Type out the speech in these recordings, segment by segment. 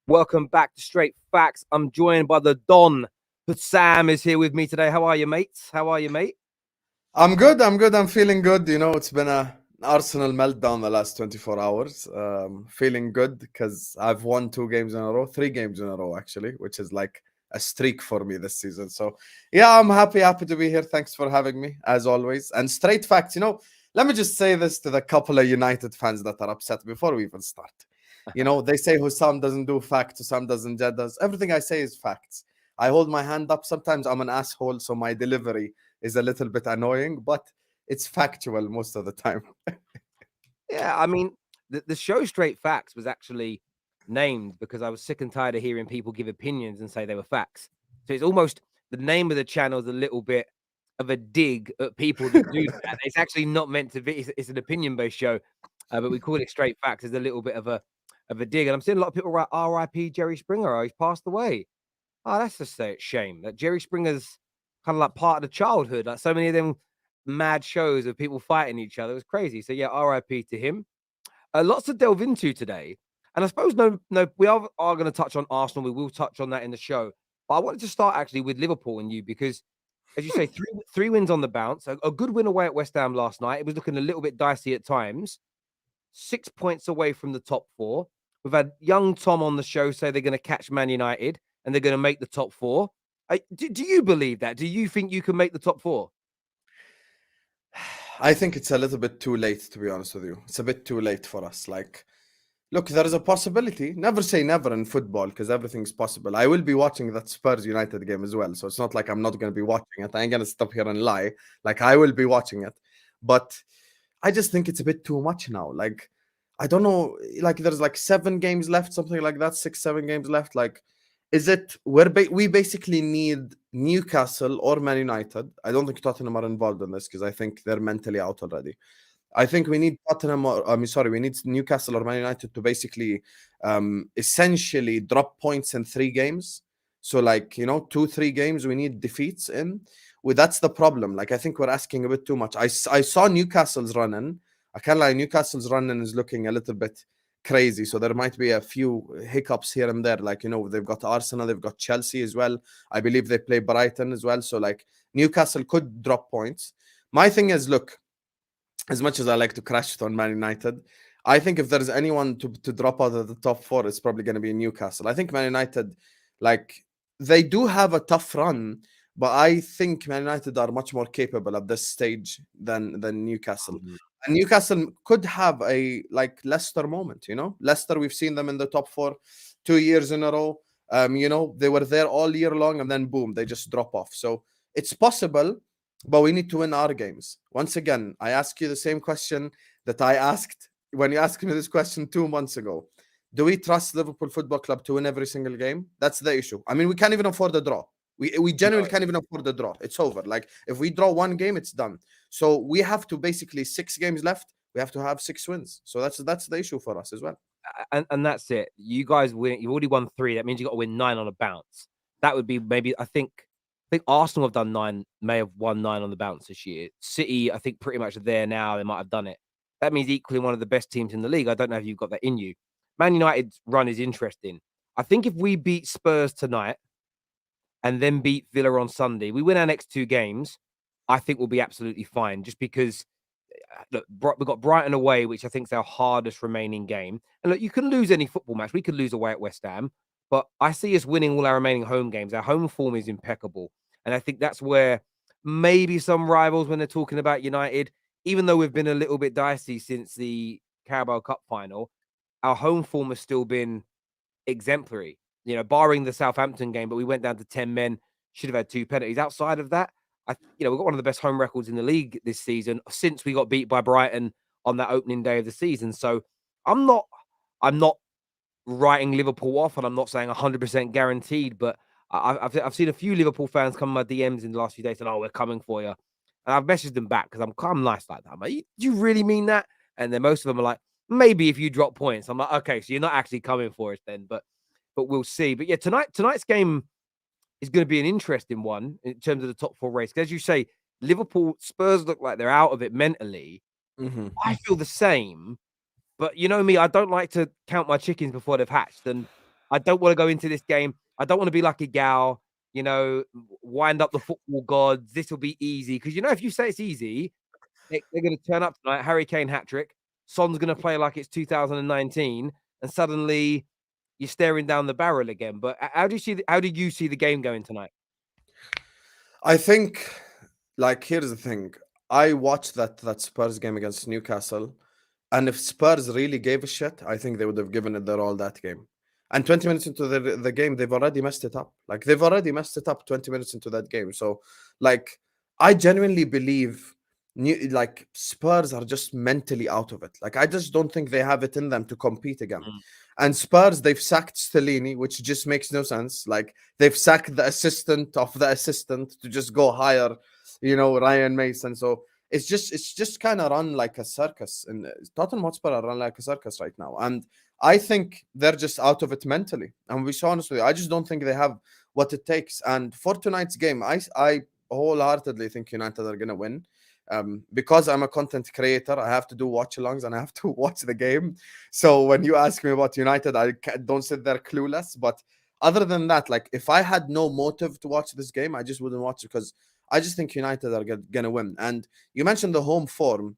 Welcome back to Straight Facts. I'm joined by the Don. But Sam is here with me today. How are you, mates? How are you, mate? I'm good. I'm feeling good. It's been an Arsenal meltdown the last 24 hours. Feeling good because I've won 2 games in a row, 3 games in a row, actually, which is like a streak for me this season. So, yeah, I'm happy to be here. Thanks for having me, as always. And straight facts, let me just say this to the couple of United fans that are upset before we even start. They say Hussam doesn't do facts, Hussam doesn't Jed does. Everything I say is facts. I hold my hand up. Sometimes I'm an asshole, so my delivery is a little bit annoying, but it's factual most of the time. Yeah, I mean, the show Straight Facts was actually named because I was sick and tired of hearing people give opinions and say they were facts. So it's almost the name of the channel is a little bit of a dig at people that do that. It's actually not meant to be. It's an opinion-based show, but we call it Straight Facts as a little bit of a dig. And I'm seeing a lot of people write R.I.P. Jerry Springer. Oh, he's passed away. Oh, that's just a shame that Jerry Springer's kind of like part of the childhood. Like so many of them mad shows of people fighting each other. It was crazy. So yeah, RIP to him. Lots to delve into today. And I suppose no, we are going to touch on Arsenal. We will touch on that in the show. But I wanted to start actually with Liverpool and you because, as you say, three wins on the bounce. A good win away at West Ham last night. It was looking a little bit dicey at times. 6 points away from the top four. We've had young Tom on the show say they're going to catch Man United and they're going to make the top four. Do you believe that? Do you think you can make the top four? I think it's a little bit too late, to be honest with you. It's a bit too late for us. Like, look, there is a possibility. Never say never in football because everything's possible. I will be watching that Spurs United game as well. So it's not like I'm not going to be watching it. I ain't going to stop here and lie. Like, I will be watching it. But I just think it's a bit too much now. Like, I don't know. Like, there's like 7 games left, something like that, 6, 7 games left. Like, is it we basically need Newcastle or Man United? I don't think Tottenham are involved in this because I think they're mentally out already. I think we need Tottenham, or I mean, sorry, we need Newcastle or Man United to basically, essentially drop points in 3 games. So, like 2, 3 games, we need defeats in. Well, that's the problem. Like, I think we're asking a bit too much. I saw Newcastle's running. I can't lie, Newcastle's running is looking a little bit crazy. So there might be a few hiccups here and there. Like, they've got Arsenal, they've got Chelsea as well. I believe they play Brighton as well. So, like, Newcastle could drop points. My thing is, look, as much as I like to crash it on Man United, I think if there's anyone to drop out of the top four, it's probably going to be Newcastle. I think Man United, like, they do have a tough run, but I think Man United are much more capable at this stage than Newcastle. And Newcastle could have a like Leicester moment, Leicester, we've seen them in the top four 2 years in a row. They were there all year long and then boom, they just drop off. So it's possible, but we need to win our games. Once again, I ask you the same question that I asked when you asked me this question 2 months ago. Do we trust Liverpool Football Club to win every single game? That's the issue. I mean, we can't even afford a draw. We genuinely can't even afford a draw. It's over. Like, if we draw 1 game, it's done. So we have to basically 6 games left. We have to have 6 wins. So that's the issue for us as well. And that's it. You guys win. You've already won 3. That means you got to win 9 on a bounce. That would be maybe. I think Arsenal have done 9. May have won 9 on the bounce this year. City, I think, pretty much there now. They might have done it. That means equally one of the best teams in the league. I don't know if you've got that in you. Man United's run is interesting. I think if we beat Spurs tonight and then beat Villa on Sunday, we win our next 2 games, I think we'll be absolutely fine. Just because, look, we've got Brighton away, which I think is our hardest remaining game. And look, you can lose any football match. We could lose away at West Ham, but I see us winning all our remaining home games. Our home form is impeccable. And I think that's where maybe some rivals, when they're talking about United, even though we've been a little bit dicey since the Carabao Cup final, our home form has still been exemplary, barring the Southampton game, but we went down to 10 men, should have had 2 penalties. Outside of that, we've got one of the best home records in the league this season since we got beat by Brighton on that opening day of the season. So I'm not writing Liverpool off, and I'm not saying 100% guaranteed, but I've seen a few Liverpool fans come in my DMs in the last few days and, "Oh, we're coming for you." And I've messaged them back because I'm nice like that. I'm like, "Do you really mean that?" And then most of them are like, "Maybe if you drop points." I'm like, "Okay, so you're not actually coming for us then," but we'll see. But yeah, tonight's game is going to be an interesting one in terms of the top 4 race. As you say, Liverpool, Spurs look like they're out of it mentally. I feel the same, but you know me, I don't like to count my chickens before they've hatched. And I don't want to go into this game. I don't want to be like a gal, wind up the football gods. This will be easy. Because, if you say it's easy, they're going to turn up tonight. Harry Kane hat-trick. Son's going to play like it's 2019. And suddenly you're staring down the barrel again. But how do you see the game going tonight? I think, here's the thing. I watched that Spurs game against Newcastle, and if Spurs really gave a shit, I think they would have given it their all that game. And 20 minutes into the game, they've already messed it up. They've already messed it up 20 minutes into that game. So, I genuinely believe Spurs are just mentally out of it. I just don't think they have it in them to compete again. And Spurs, they've sacked Stellini, which just makes no sense. They've sacked the assistant of the assistant to just go hire, Ryan Mason. So it's just kind of run like a circus. And Tottenham Hotspur are run like a circus right now. And I think they're just out of it mentally. And we honest with you, I just don't think they have what it takes. And for tonight's game, I wholeheartedly think United are going to win. Because I'm a content creator, I have to do watch-alongs and I have to watch the game. So when you ask me about United, I don't sit there clueless. But other than that, if I had no motive to watch this game, I just wouldn't watch it because I just think United are going to win. And you mentioned the home form.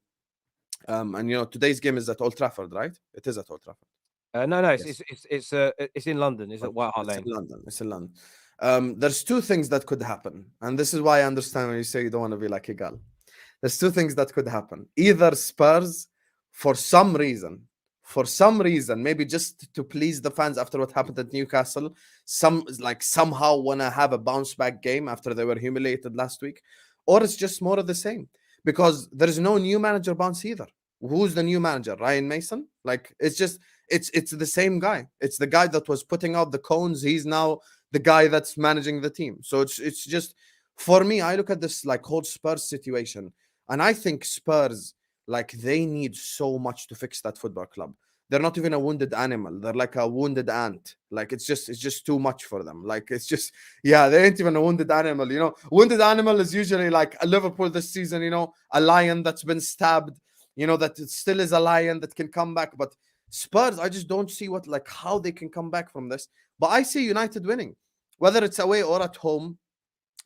And today's game is at Old Trafford, right? It is at Old Trafford. No, yes. It's in London. It's at White Hart Lane. It's in London. There's two things that could happen, and this is why I understand when you say you don't want to be like a gal. There's two things that could happen. Either Spurs, for some reason, maybe just to please the fans after what happened at Newcastle, somehow want to have a bounce back game after they were humiliated last week, or it's just more of the same because there's no new manager bounce either. Who's the new manager? Ryan Mason? It's the same guy. It's the guy that was putting out the cones. He's now the guy that's managing the team. So it's just, for me, I look at this whole Spurs situation. And I think Spurs, they need so much to fix that football club. They're not even a wounded animal. They're like a wounded ant. It's just too much for them. They ain't even a wounded animal. Wounded animal is usually like a Liverpool this season, a lion that's been stabbed, that it still is a lion that can come back. But Spurs, I just don't see how they can come back from this. But I see United winning, whether it's away or at home.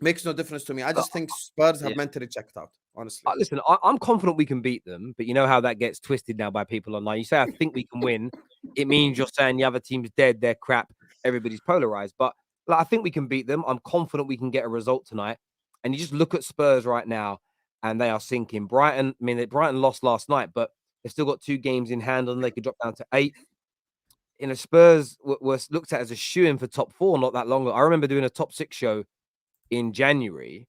Makes no difference to me. I just think Spurs have mentally checked out, honestly. Listen, I'm confident we can beat them, but you know how that gets twisted now by people online. You say, I think we can win. It means you're saying the other team's dead, they're crap, everybody's polarized. But I think we can beat them. I'm confident we can get a result tonight. And you just look at Spurs right now, and they are sinking. Brighton lost last night, but they've still got 2 games in hand, and they could drop down to 8. Spurs were looked at as a shoo-in for top 4 not that long ago. I remember doing a top 6 show in January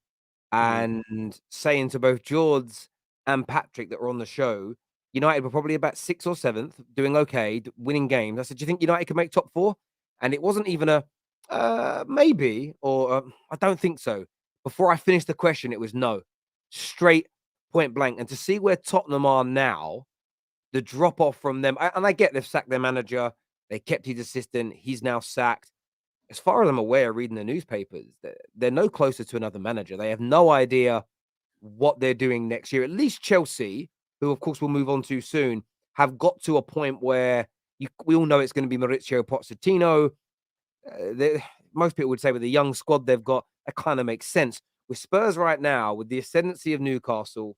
and saying to both George and Patrick that were on the show, United were probably about 6th or 7th, doing okay, winning games. I said, do you think United can make top 4? And it wasn't even a maybe or I don't think so. Before I finished the question, it was no. Straight point blank. And to see where Tottenham are now, the drop off from them, and I get they've sacked their manager, they kept his assistant, he's now sacked. As far as I'm aware, reading the newspapers, they're no closer to another manager. They have no idea what they're doing next year. At least Chelsea, who of course we'll move on to soon, have got to a point where we all know it's going to be Mauricio Pochettino. Most people would say with the young squad they've got, that kind of makes sense. With Spurs right now, with the ascendancy of Newcastle,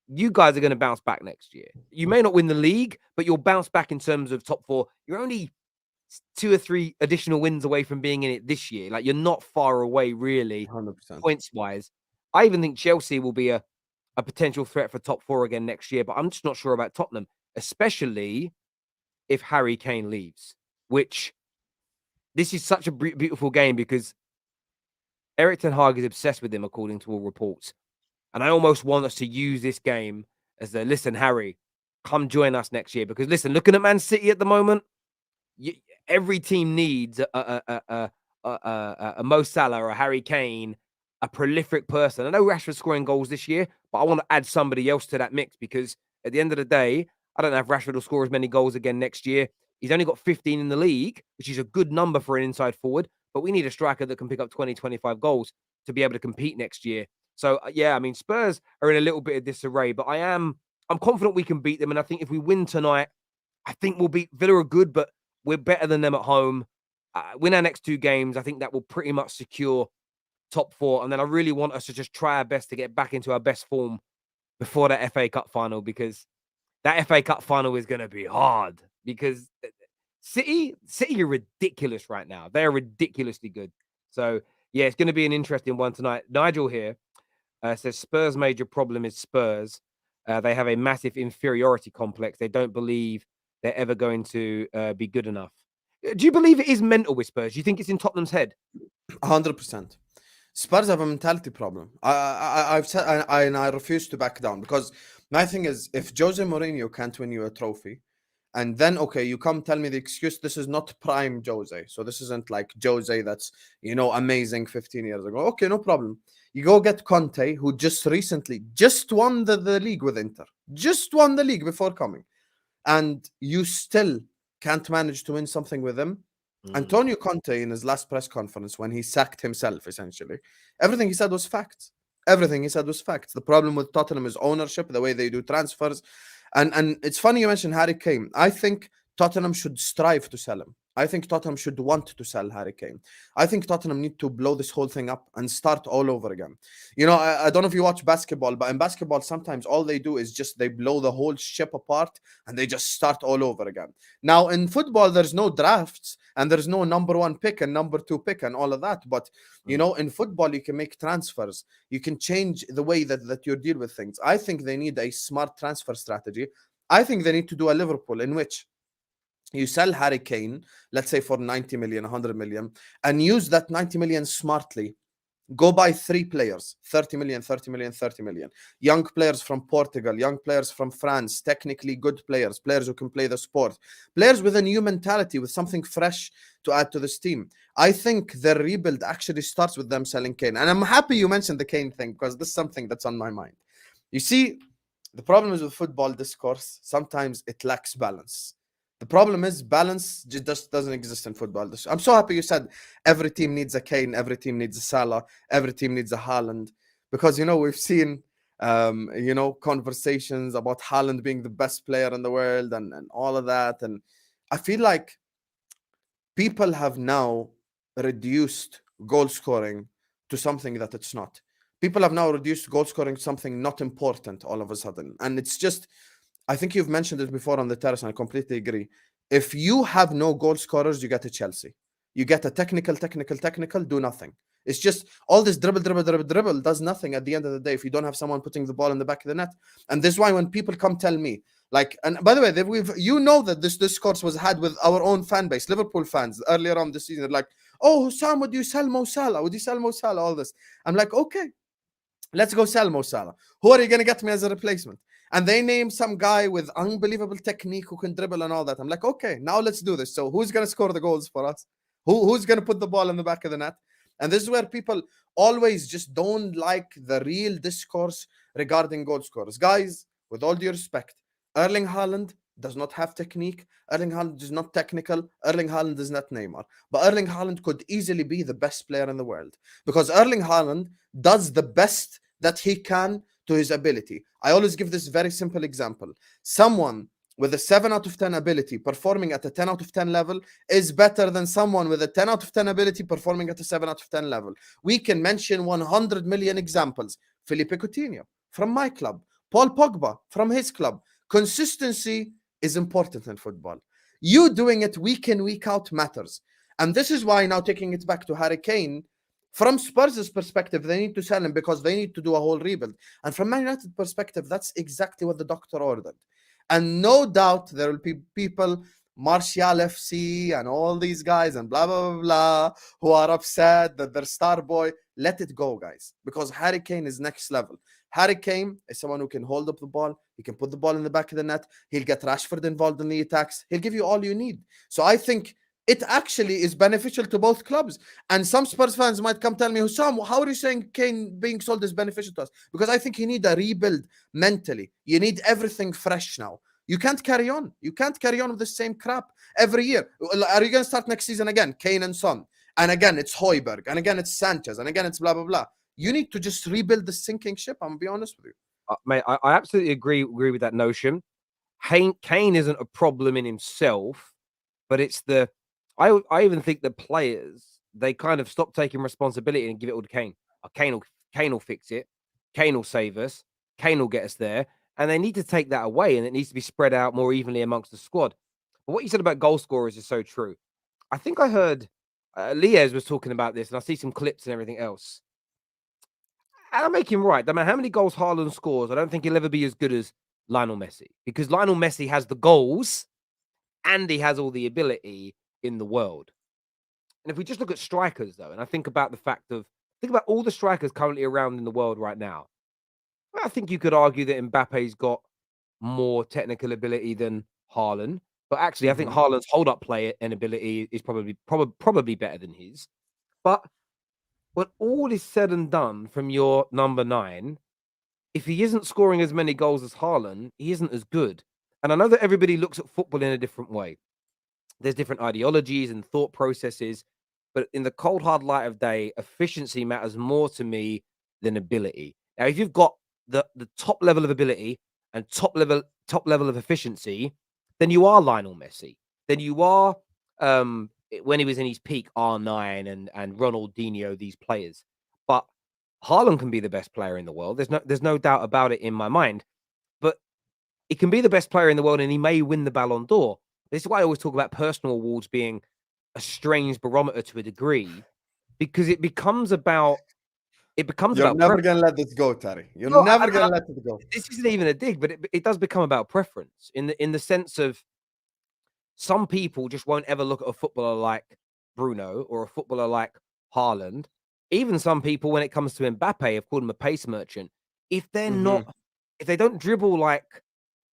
you guys are going to bounce back next year. You may not win the league, but you'll bounce back in terms of top 4. You're only 2 or 3 additional wins away from being in it this year. You're not far away, really, 100%. Points-wise. I even think Chelsea will be a potential threat for top 4 again next year, but I'm just not sure about Tottenham, especially if Harry Kane leaves, which this is such a beautiful game because Erik ten Hag is obsessed with him, according to all reports. And I almost want us to use this game as listen, Harry, come join us next year. Because listen, looking at Man City at the moment, every team needs a Mo Salah or a Harry Kane, a prolific person. I know Rashford's scoring goals this year, but I want to add somebody else to that mix because at the end of the day, I don't know if Rashford will score as many goals again next year. He's only got 15 in the league, which is a good number for an inside forward, but we need a striker that can pick up 20, 25 goals to be able to compete next year. So, yeah, I mean, Spurs are in a little bit of disarray, but I'm confident we can beat them. And I think if we win tonight, I think we'll beat Villa are good, but we're better than them at home. win our next 2 games. I think that will pretty much secure top 4. And then I really want us to just try our best to get back into our best form before that FA Cup final, because that FA Cup final is going to be hard, because City are ridiculous right now. They're ridiculously good. So, yeah, it's going to be an interesting one tonight. Nigel here says Spurs' major problem is Spurs. They have a massive inferiority complex. They don't believe they're ever going to be good enough. Do you believe it is mental with Spurs? Do you think it's in Tottenham's head? 100%. Spurs have a mentality problem. I've said, and I refuse to back down, because my thing is, if Jose Mourinho can't win you a trophy, and then okay, you come tell me the excuse, this is not prime Jose, so this isn't like Jose that's amazing 15 years ago. Okay, no problem. You go get Conte, who just recently won the league with Inter, just won the league before coming, and you still can't manage to win something with him. Antonio Conte, in his last press conference, when he sacked himself, essentially, everything he said was facts. Everything he said was facts. The problem with Tottenham is ownership, the way they do transfers. And it's funny you mentioned Harry Kane. I think Tottenham should strive to sell him. I think Tottenham should want to sell Harry Kane. I think Tottenham need to blow this whole thing up and start all over again. I don't know if you watch basketball, but in basketball, sometimes all they do is just they blow the whole ship apart and they just start all over again. Now, in football, there's no drafts and there's no number 1 pick and number 2 pick and all of that. But, in football, you can make transfers. You can change the way that you deal with things. I think they need a smart transfer strategy. I think they need to do a Liverpool in which you sell Harry Kane, let's say for 90 million, 100 million, and use that 90 million smartly. Go buy 3 players, 30 million, 30 million, 30 million. Young players from Portugal, young players from France, technically good players who can play the sport, players with a new mentality, with something fresh to add to this team. I think their rebuild actually starts with them selling Kane. And I'm happy you mentioned the Kane thing, because this is something that's on my mind. You see, the problem is with football discourse, sometimes it lacks balance. The problem is balance just doesn't exist in football. I'm so happy you said every team needs a Kane, every team needs a Salah, every team needs a Haaland, because we've seen conversations about Haaland being the best player in the world and all of that, and I feel like people have now reduced goal scoring to something that it's not. People have now reduced goal scoring to something not important all of a sudden, and it's just. I think you've mentioned it before on the terrace, and I completely agree. If you have no goal scorers, you get a Chelsea. You get a technical, do nothing. It's just all this dribble does nothing at the end of the day if you don't have someone putting the ball in the back of the net. And this is why when people come tell me, and by the way, that this discourse was had with our own fan base, Liverpool fans, earlier on this season, like, oh, Sam, would you sell Mo Salah? Would you sell Mo Salah? All this. I'm like, okay, let's go sell Mo Salah. Who are you going to get me as a replacement? And they name some guy with unbelievable technique who can dribble and all that. I'm like, okay, now let's do this. So who's going to score the goals for us? Who's going to put the ball in the back of the net? And this is where people always just don't like the real discourse regarding goal scorers. Guys, with all due respect, Erling Haaland does not have technique. Erling Haaland is not technical. Erling Haaland is not Neymar. But Erling Haaland could easily be the best player in the world, because Erling Haaland does the best that he can to his ability. I always give this very simple example. Someone with a 7 out of 10 ability performing at a 10 out of 10 level is better than someone with a 10 out of 10 ability performing at a 7 out of 10 level. We can mention 100 million examples. Felipe Coutinho from my club, Paul Pogba from his club. Consistency is important in football. You doing it week in, week out matters. And this is why, now taking it back to Harry Kane, from Spurs' perspective, they need to sell him because they need to do a whole rebuild. And from Man United perspective, that's exactly what the doctor ordered. And no doubt there will be people, Martial FC and all these guys and blah, blah, blah, blah, who are upset that their star boy. Let it go, guys, because Harry Kane is next level. Harry Kane is someone who can hold up the ball. He can put the ball in the back of the net. He'll get Rashford involved in the attacks. He'll give you all you need. So I think it actually is beneficial to both clubs. And some Spurs fans might come tell me, Hussam, how are you saying Kane being sold is beneficial to us? Because I think you need a rebuild mentally. You need everything fresh now. You can't carry on. You can't carry on with the same crap every year. Are you going to start next season again? Kane and Son. And again, it's Højbjerg. And again, it's Sanchez. And again, it's blah, blah, blah. You need to just rebuild the sinking ship. I'm going to be honest with you. Mate, I absolutely agree with that notion. Kane isn't a problem in himself, but it's I even think the players, they kind of stop taking responsibility and give it all to Kane. Kane will fix it. Kane will save us. Kane will get us there. And they need to take that away, and it needs to be spread out more evenly amongst the squad. But what you said about goal scorers is so true. I think I heard Liez was talking about this, and I see some clips and everything else. And I make him right. No matter how many goals Haaland scores, I don't think he'll ever be as good as Lionel Messi, because Lionel Messi has the goals and he has all the ability in the world. And if we just look at strikers, though, and I think about all the strikers currently around in the world right now, I think you could argue that Mbappe's got more technical ability than Haaland. But actually, I think Haaland's hold-up play and ability is probably better than his. But when all is said and done from your number 9, if he isn't scoring as many goals as Haaland, he isn't as good. And I know that everybody looks at football in a different way. There's different ideologies and thought processes. But in the cold, hard light of day, efficiency matters more to me than ability. Now, if you've got the top level of ability and top level of efficiency, then you are Lionel Messi. Then you are, when he was in his peak, R9 and Ronaldinho, these players. But Haaland can be the best player in the world. There's no doubt about it in my mind. But he can be the best player in the world, and he may win the Ballon d'Or. This is why I always talk about personal awards being a strange barometer to a degree, because it becomes about You're never going to let this go, Terry. You're never going to let it go. This isn't even a dig, but it does become about preference in the sense of some people just won't ever look at a footballer like Bruno or a footballer like Haaland. Even some people, when it comes to Mbappe, have called him a pace merchant. If they're if they don't dribble like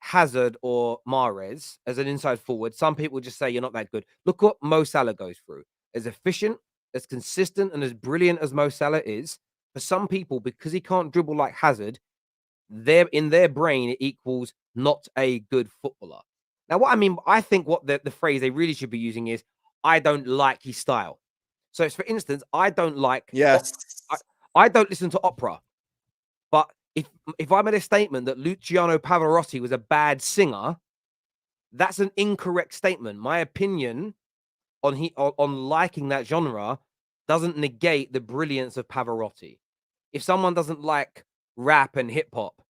Hazard or Mahrez as an inside forward, some people just say you're not that good. Look what Mo Salah goes through. As efficient, as consistent, and as brilliant as Mo Salah is, for some people, because he can't dribble like Hazard, in their brain, it equals not a good footballer. Now, what I mean, I think what the phrase they really should be using is, I don't like his style. So, it's, for instance, I don't like... Yes. I don't listen to opera. But if I made a statement that Luciano Pavarotti was a bad singer, that's an incorrect statement. My opinion on liking that genre doesn't negate the brilliance of Pavarotti. If someone doesn't like rap and hip hop,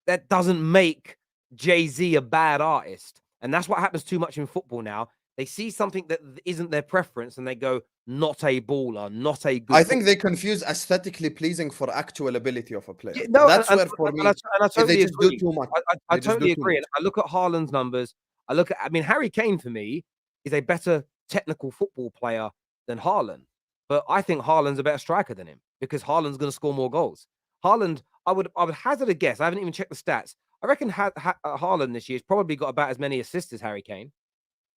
that doesn't make Jay-Z a bad artist. And that's what happens too much in football now. They see something that isn't their preference and they go, not a baller, not a good... I think they confuse aesthetically pleasing for actual ability of a player. Yeah, no, that's where, for me, I totally they just agree. do too much. I totally agree. And I look at Haaland's numbers. I mean, Harry Kane, for me, is a better technical football player than Haaland. But I think Haaland's a better striker than him, because Haaland's going to score more goals. Haaland, I would hazard a guess. I haven't even checked the stats. I reckon Haaland this year has probably got about as many assists as Harry Kane.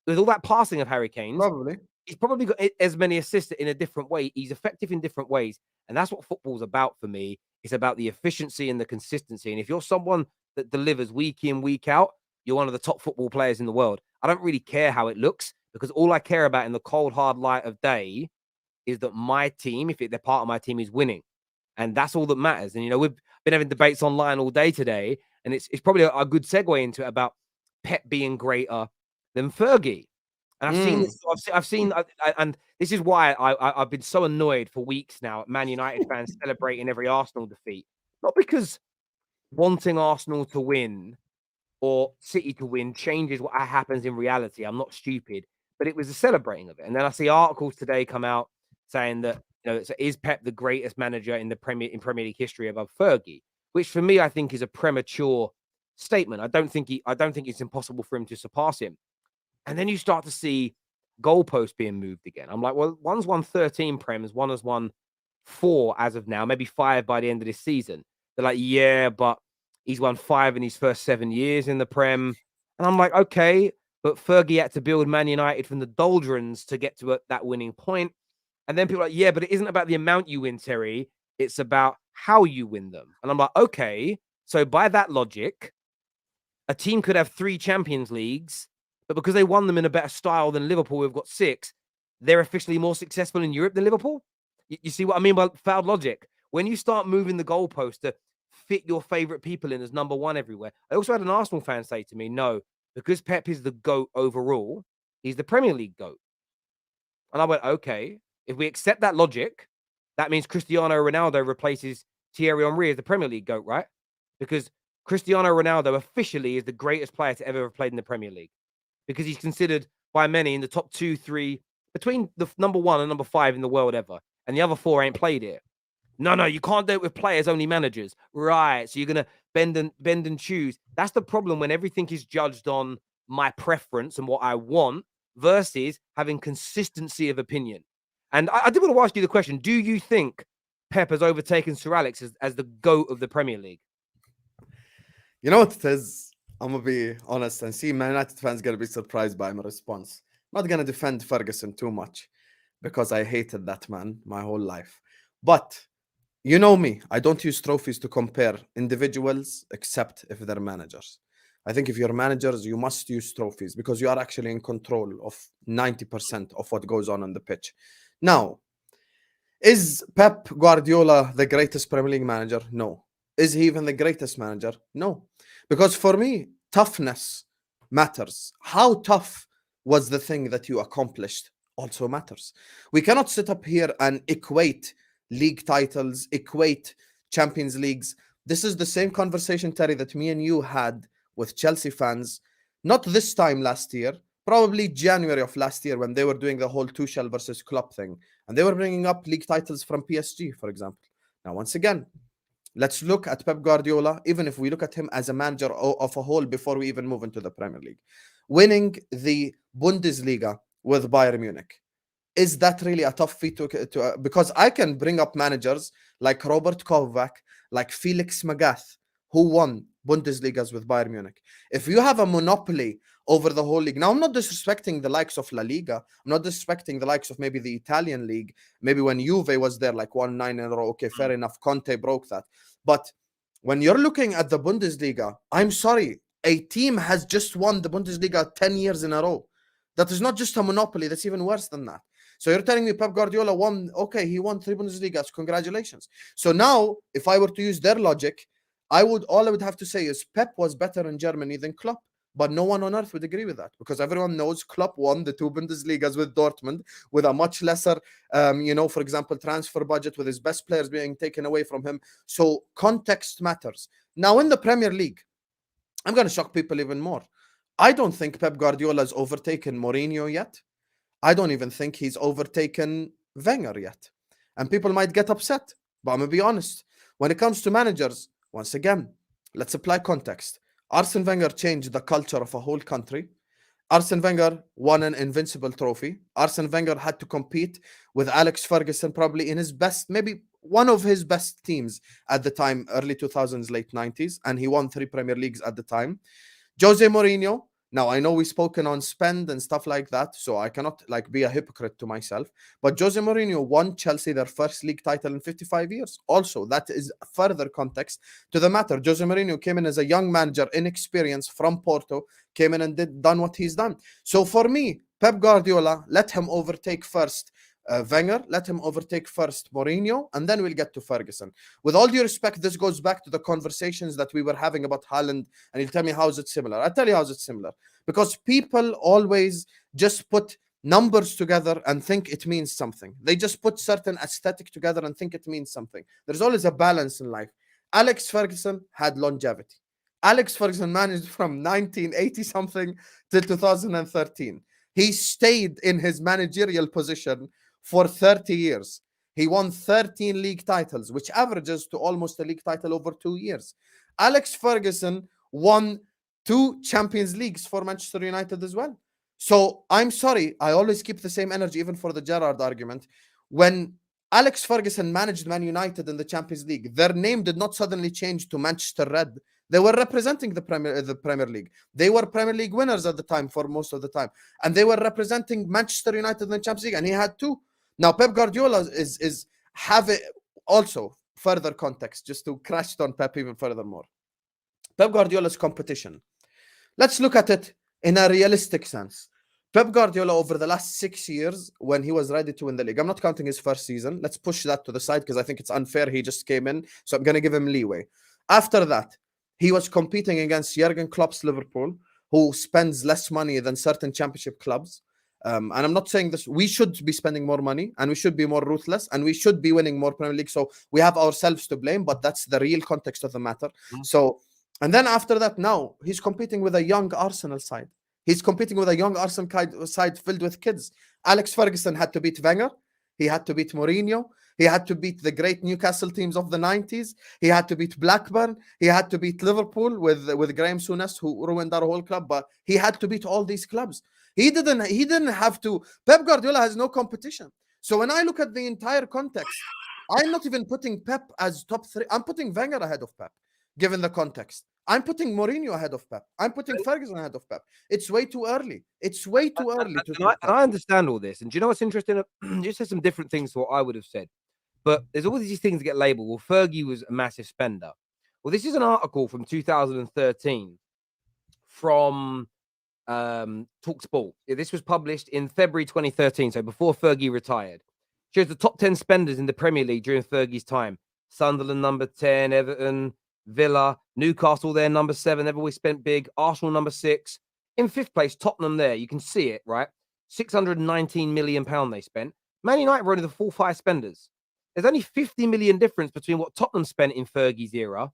With all that passing of Harry Kane's, he's probably got as many assists in a different way. He's effective in different ways. And that's what football's about for me. It's about the efficiency and the consistency. And if you're someone that delivers week in, week out, you're one of the top football players in the world. I don't really care how it looks, because all I care about in the cold, hard light of day is that my team, if they're part of my team, is winning. And that's all that matters. And, we've been having debates online all day today, and it's probably a good segue into it about Pep being greater than Fergie. And I've seen this, and this is why I've been so annoyed for weeks now at Man United fans celebrating every Arsenal defeat. Not because wanting Arsenal to win or City to win changes what happens in reality. I'm not stupid, but it was a celebrating of it. And then I see articles today come out saying that, is Pep the greatest manager in Premier League history above Fergie? Which for me, I think is a premature statement. I don't think it's impossible for him to surpass him. And then you start to see goalposts being moved again. I'm like, well, one's won 13 Prems, one has won 4 as of now, maybe 5 by the end of this season. They're like, yeah, but he's won 5 in his first 7 years in the Prem. And I'm like, okay, but Fergie had to build Man United from the doldrums to get to that winning point. And then people are like, yeah, but it isn't about the amount you win, Terry. It's about how you win them. And I'm like, okay, so by that logic, a team could have 3 Champions Leagues, but because they won them in a better style than Liverpool, we've got 6, they're officially more successful in Europe than Liverpool? You see what I mean by foul logic? When you start moving the goalpost to fit your favorite people in as number 1 everywhere. I also had an Arsenal fan say to me, no, because Pep is the GOAT overall, he's the Premier League GOAT. And I went, okay, if we accept that logic, that means Cristiano Ronaldo replaces Thierry Henry as the Premier League GOAT, right? Because Cristiano Ronaldo officially is the greatest player to ever have played in the Premier League, because he's considered by many in the top 2, 3, between the number 1 and number 5 in the world ever. And the other 4 ain't played it. No, you can't do it with players, only managers. Right. So you're going to bend and choose. That's the problem when everything is judged on my preference and what I want versus having consistency of opinion. And I did want to ask you the question. Do you think Pep has overtaken Sir Alex as the GOAT of the Premier League? You know what it is? I'm going to be honest and see Man United fans going to be surprised by my response. I'm not going to defend Ferguson too much because I hated that man my whole life. But you know me, I don't use trophies to compare individuals except if they're managers. I think if you're managers, you must use trophies because you are actually in control of 90% of what goes on the pitch. Now, is Pep Guardiola the greatest Premier League manager? No. Is he even the greatest manager? No. Because for me, toughness matters. How tough was the thing that you accomplished also matters. We cannot sit up here and equate league titles, equate Champions Leagues. This is the same conversation, Terry, that me and you had with Chelsea fans, not this time last year, probably January of last year when they were doing the whole Tuchel versus Klopp thing. And they were bringing up league titles from PSG, for example. Now, once again, let's look at Pep Guardiola, even if we look at him as a manager of a whole before we even move into the Premier League. Winning the Bundesliga with Bayern Munich. Is that really a tough feat to because I can bring up managers like Robert Kovac, like Felix Magath, who won Bundesligas with Bayern Munich. If you have a monopoly over the whole league, now I'm not disrespecting the likes of La Liga, I'm not disrespecting the likes of maybe the Italian league, maybe when Juve was there, like 1-9 in a row, okay, fair enough, Conte broke that. But when you're looking at the Bundesliga, I'm sorry, a team has just won the Bundesliga 10 years in a row. That is not just a monopoly, that's even worse than that. So you're telling me Pep Guardiola won, okay, he won 3 Bundesligas, congratulations. So now, if I were to use their logic, all I would have to say is Pep was better in Germany than Klopp, but no one on earth would agree with that because everyone knows Klopp won the 2 Bundesligas with Dortmund with a much lesser, for example, transfer budget, with his best players being taken away from him. So context matters. Now in the Premier League, I'm going to shock people even more. I don't think Pep Guardiola has overtaken Mourinho yet. I don't even think he's overtaken Wenger yet. And people might get upset, but I'm going to be honest. When it comes to managers, once again, let's apply context. Arsene Wenger changed the culture of a whole country. Arsene Wenger won an invincible trophy. Arsene Wenger had to compete with Alex Ferguson, probably in his best, maybe one of his best teams at the time, early 2000s, late 90s, and he won 3 Premier Leagues at the time. Jose Mourinho, now I know we've spoken on spend and stuff like that, so I cannot be a hypocrite to myself, but Jose Mourinho won Chelsea their first league title in 55 years. Also, that is further context to the matter. Jose Mourinho came in as a young manager, inexperienced, from Porto, came in and done what he's done. So for me, Pep Guardiola, let him overtake first Wenger, let him overtake first Mourinho, and then we'll get to Ferguson. With all due respect, this goes back to the conversations that we were having about Haaland, and you'll tell me how is it similar. I'll tell you how is it similar. Because people always just put numbers together and think it means something. They just put certain aesthetic together and think it means something. There's always a balance in life. Alex Ferguson had longevity. Alex Ferguson managed from 1980-something till 2013. He stayed in his managerial position for 30 years. He won 13 league titles, which averages to almost a league title over 2 years. Alex Ferguson won 2 Champions Leagues for Manchester United as well. So I'm sorry, I always keep the same energy, even for the Gerrard argument. When Alex Ferguson managed Man United in the Champions League, their name did not suddenly change to Manchester Red. They were representing the Premier League. They were Premier League winners at the time for most of the time. And they were representing Manchester United in the Champions League, and he had 2. Now, Pep Guardiola is having also further context, just to crash on Pep even furthermore. Pep Guardiola's competition. Let's look at it in a realistic sense. Pep Guardiola, over the last 6 years, when he was ready to win the league, I'm not counting his first season. Let's push that to the side because I think it's unfair. He just came in, so I'm going to give him leeway. After that, he was competing against Jurgen Klopp's Liverpool, who spends less money than certain championship clubs. And I'm not saying this, we should be spending more money and we should be more ruthless and we should be winning more Premier League. So we have ourselves to blame, but that's the real context of the matter. So, and then after that, now he's competing with a young Arsenal side. He's competing with a young Arsenal side filled with kids. Alex Ferguson had to beat Wenger. He had to beat Mourinho. He had to beat the great Newcastle teams of the 90s. He had to beat Blackburn. He had to beat Liverpool with Graham Souness, who ruined our whole club. But he had to beat all these clubs. He didn't have to. Pep Guardiola has no competition. So when I look at the entire context, I'm not even putting Pep as top 3. I'm putting Wenger ahead of Pep, given the context. I'm putting Mourinho ahead of Pep. I'm putting Ferguson ahead of Pep. It's way too early. It's way too early to and I understand all this. And do you know what's interesting? You said some different things to what I would have said. But there's all these things that get labeled. Well, Fergie was a massive spender. Well, this is an article from 2013 from TalkSport. This was published in February 2013, so before Fergie retired. Shows the top 10 spenders in the Premier League during Fergie's time. Sunderland number 10, Everton, Villa, Newcastle there number 7. They've always spent big. Arsenal number 6. In 5th place, Tottenham there. You can see it, right? £619 million they spent. Man United were only the 4-5 spenders. There's only 50 million difference between what Tottenham spent in Fergie's era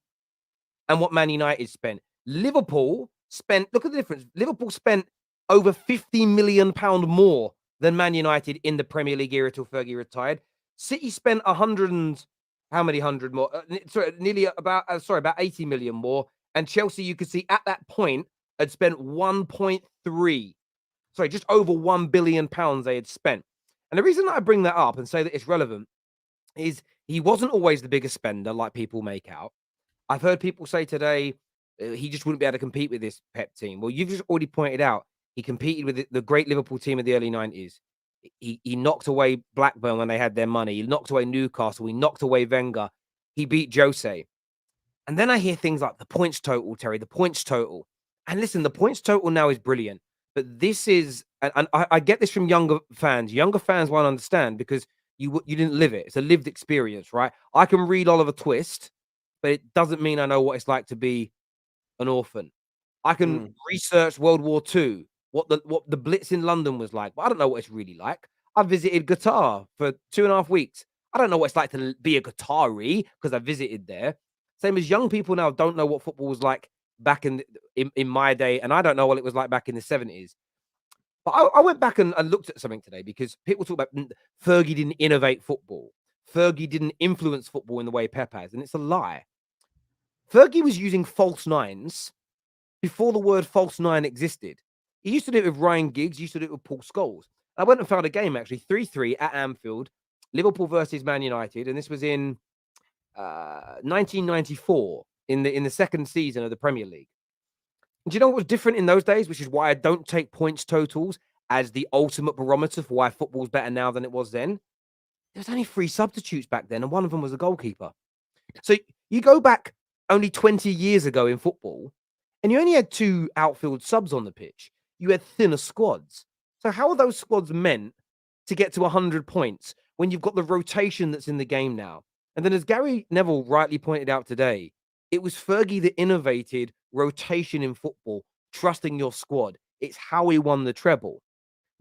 and what Man United spent. Liverpool spent, look at the difference. Liverpool spent over £50 million more than Man United in the Premier League era till Fergie retired. City spent 100 and how many hundred more? About 80 million more. And Chelsea, you could see at that point, had spent 1.3, just over £1 billion they had spent. And the reason that I bring that up and say that it's relevant is he wasn't always the biggest spender like people make out. I've heard people say today he just wouldn't be able to compete with this Pep team. Well, you've just already pointed out he competed with the great Liverpool team of the early 90s. He knocked away Blackburn when they had their money. He knocked away Newcastle. He knocked away Wenger. He beat Jose. And then I hear things like the points total, Terry, the points total. And listen, the points total now is brilliant. But this is, and I get this from younger fans. Younger fans won't understand because you didn't live it. It's a lived experience, right? I can read Oliver Twist, but it doesn't mean I know what it's like to be an orphan. I can research World War II, what the Blitz in London was like, but I don't know what it's really like. I visited Qatar for 2.5 weeks. I don't know what it's like to be a Qatari because I visited there. Same as young people now don't know what football was like back in my day, and I don't know what it was like back in the 70s. But I went back and looked at something today because people talk about Fergie didn't innovate football. Fergie didn't influence football in the way Pep has, and it's a lie. Fergie was using false nines before the word false nine existed. He used to do it with Ryan Giggs, he used to do it with Paul Scholes. I went and found a game, actually, 3-3 at Anfield, Liverpool versus Man United, and this was in 1994, in the second season of the Premier League. Do you know what was different in those days, which is why I don't take points totals as the ultimate barometer for why football's better now than it was then? There was only 3 substitutes back then, and one of them was a goalkeeper. So you go back only 20 years ago in football, and you only had 2 outfield subs on the pitch. You had thinner squads. So how are those squads meant to get to 100 points when you've got the rotation that's in the game now? And then as Gary Neville rightly pointed out today, it was Fergie that innovated rotation in football, trusting your squad. It's how he won the treble.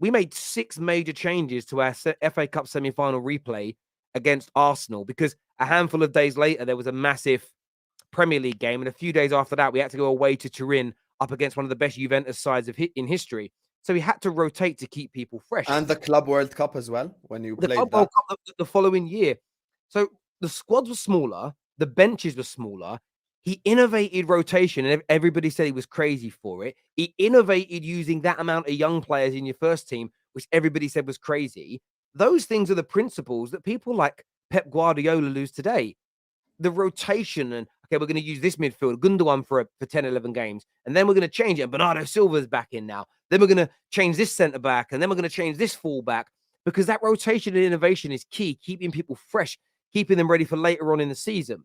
We made 6 major changes to our FA Cup semi-final replay against Arsenal because a handful of days later, there was a massive Premier League game. And a few days after that, we had to go away to Turin up against one of the best Juventus sides in history. So we had to rotate to keep people fresh. And the Club World Cup as well, when you played Club World Cup the following year. So the squads were smaller. The benches were smaller. He innovated rotation, and everybody said he was crazy for it. He innovated using that amount of young players in your first team, which everybody said was crazy. Those things are the principles that people like Pep Guardiola lose today. The rotation and, okay, we're going to use this midfield, Gundogan for 10, 11 games, and then we're going to change it. And Bernardo Silva's back in now. Then we're going to change this centre back, and then we're going to change this full back because that rotation and innovation is key, keeping people fresh, keeping them ready for later on in the season.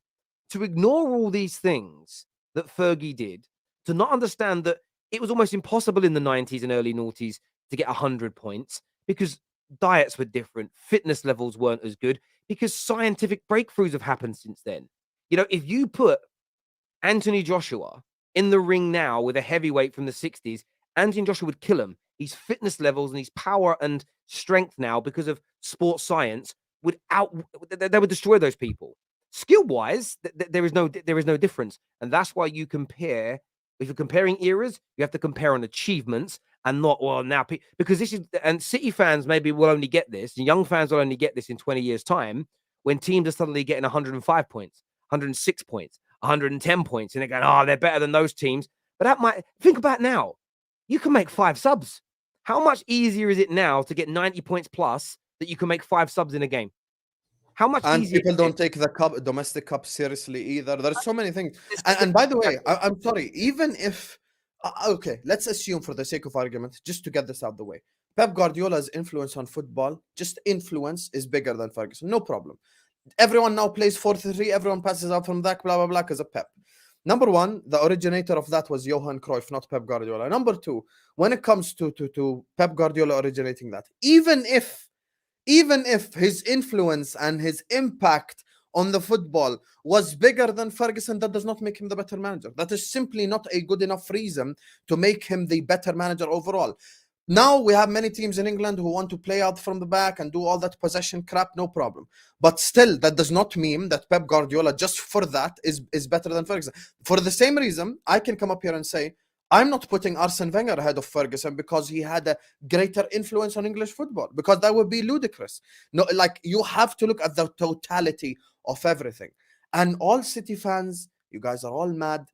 To ignore all these things that Fergie did, to not understand that it was almost impossible in the 90s and early noughties to get 100 points because diets were different, fitness levels weren't as good, because scientific breakthroughs have happened since then. You know, if you put Anthony Joshua in the ring now with a heavyweight from the 60s, Anthony Joshua would kill him. his fitness levels and his power and strength now because of sports science they would destroy those people. Skill wise, there is no difference, and that's why you compare. If you're comparing eras, you have to compare on achievements and not now because this is, and City fans maybe will only get this, and young fans will only get this in 20 years' time when teams are suddenly getting 105 points, 106 points, 110 points, and they're going, oh, they're better than those teams. But that might think about now. You can make 5 subs. How much easier is it now to get 90 points plus that you can make 5 subs in a game? How much And easier? people don't take the domestic cup seriously either. There's so many things. And by the way, I'm sorry, even if, okay, let's assume for the sake of argument, just to get this out of the way, Pep Guardiola's influence on football, just influence, is bigger than Ferguson. No problem. Everyone now plays 4-3. Everyone passes out from that, blah, blah, blah, because of Pep. Number one, the originator of that was Johan Cruyff, not Pep Guardiola. Number two, when it comes to Pep Guardiola originating that, even if his influence and his impact on the football was bigger than Ferguson, that does not make him the better manager. That is simply not a good enough reason to make him the better manager overall. Now we have many teams in England who want to play out from the back and do all that possession crap, no problem. But still, that does not mean that Pep Guardiola, just for that, is better than Ferguson. For the same reason, I can come up here and say, I'm not putting Arsene Wenger ahead of Ferguson because he had a greater influence on English football, because that would be ludicrous. No, like, you have to look at the totality of everything. And all City fans, you guys are all mad.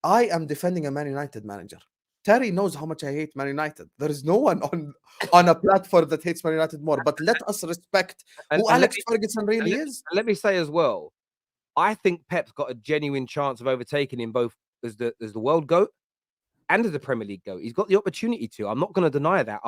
I am defending a Man United manager. Terry knows how much I hate Man United. There is no one on a platform that hates Man United more. But let us respect who Alex Ferguson really is. Let me say as well, I think Pep's got a genuine chance of overtaking him both as the world GOAT and as the Premier League GOAT. He's got the opportunity to. I'm not going to deny that.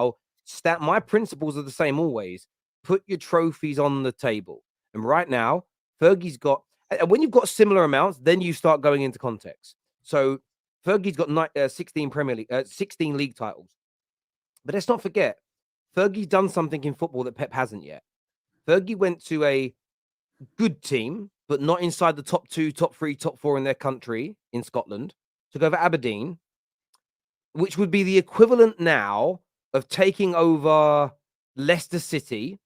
My principles are the same always. Put your trophies on the table. And right now, Fergie's got, and when you've got similar amounts, then you start going into context. So Fergie's got 16 Premier League, 16 league titles. But let's not forget, Fergie's done something in football that Pep hasn't yet. Fergie went to a good team, but not inside the top 2, top 3, top 4 in their country in Scotland, to go over Aberdeen, which would be the equivalent now of taking over Leicester City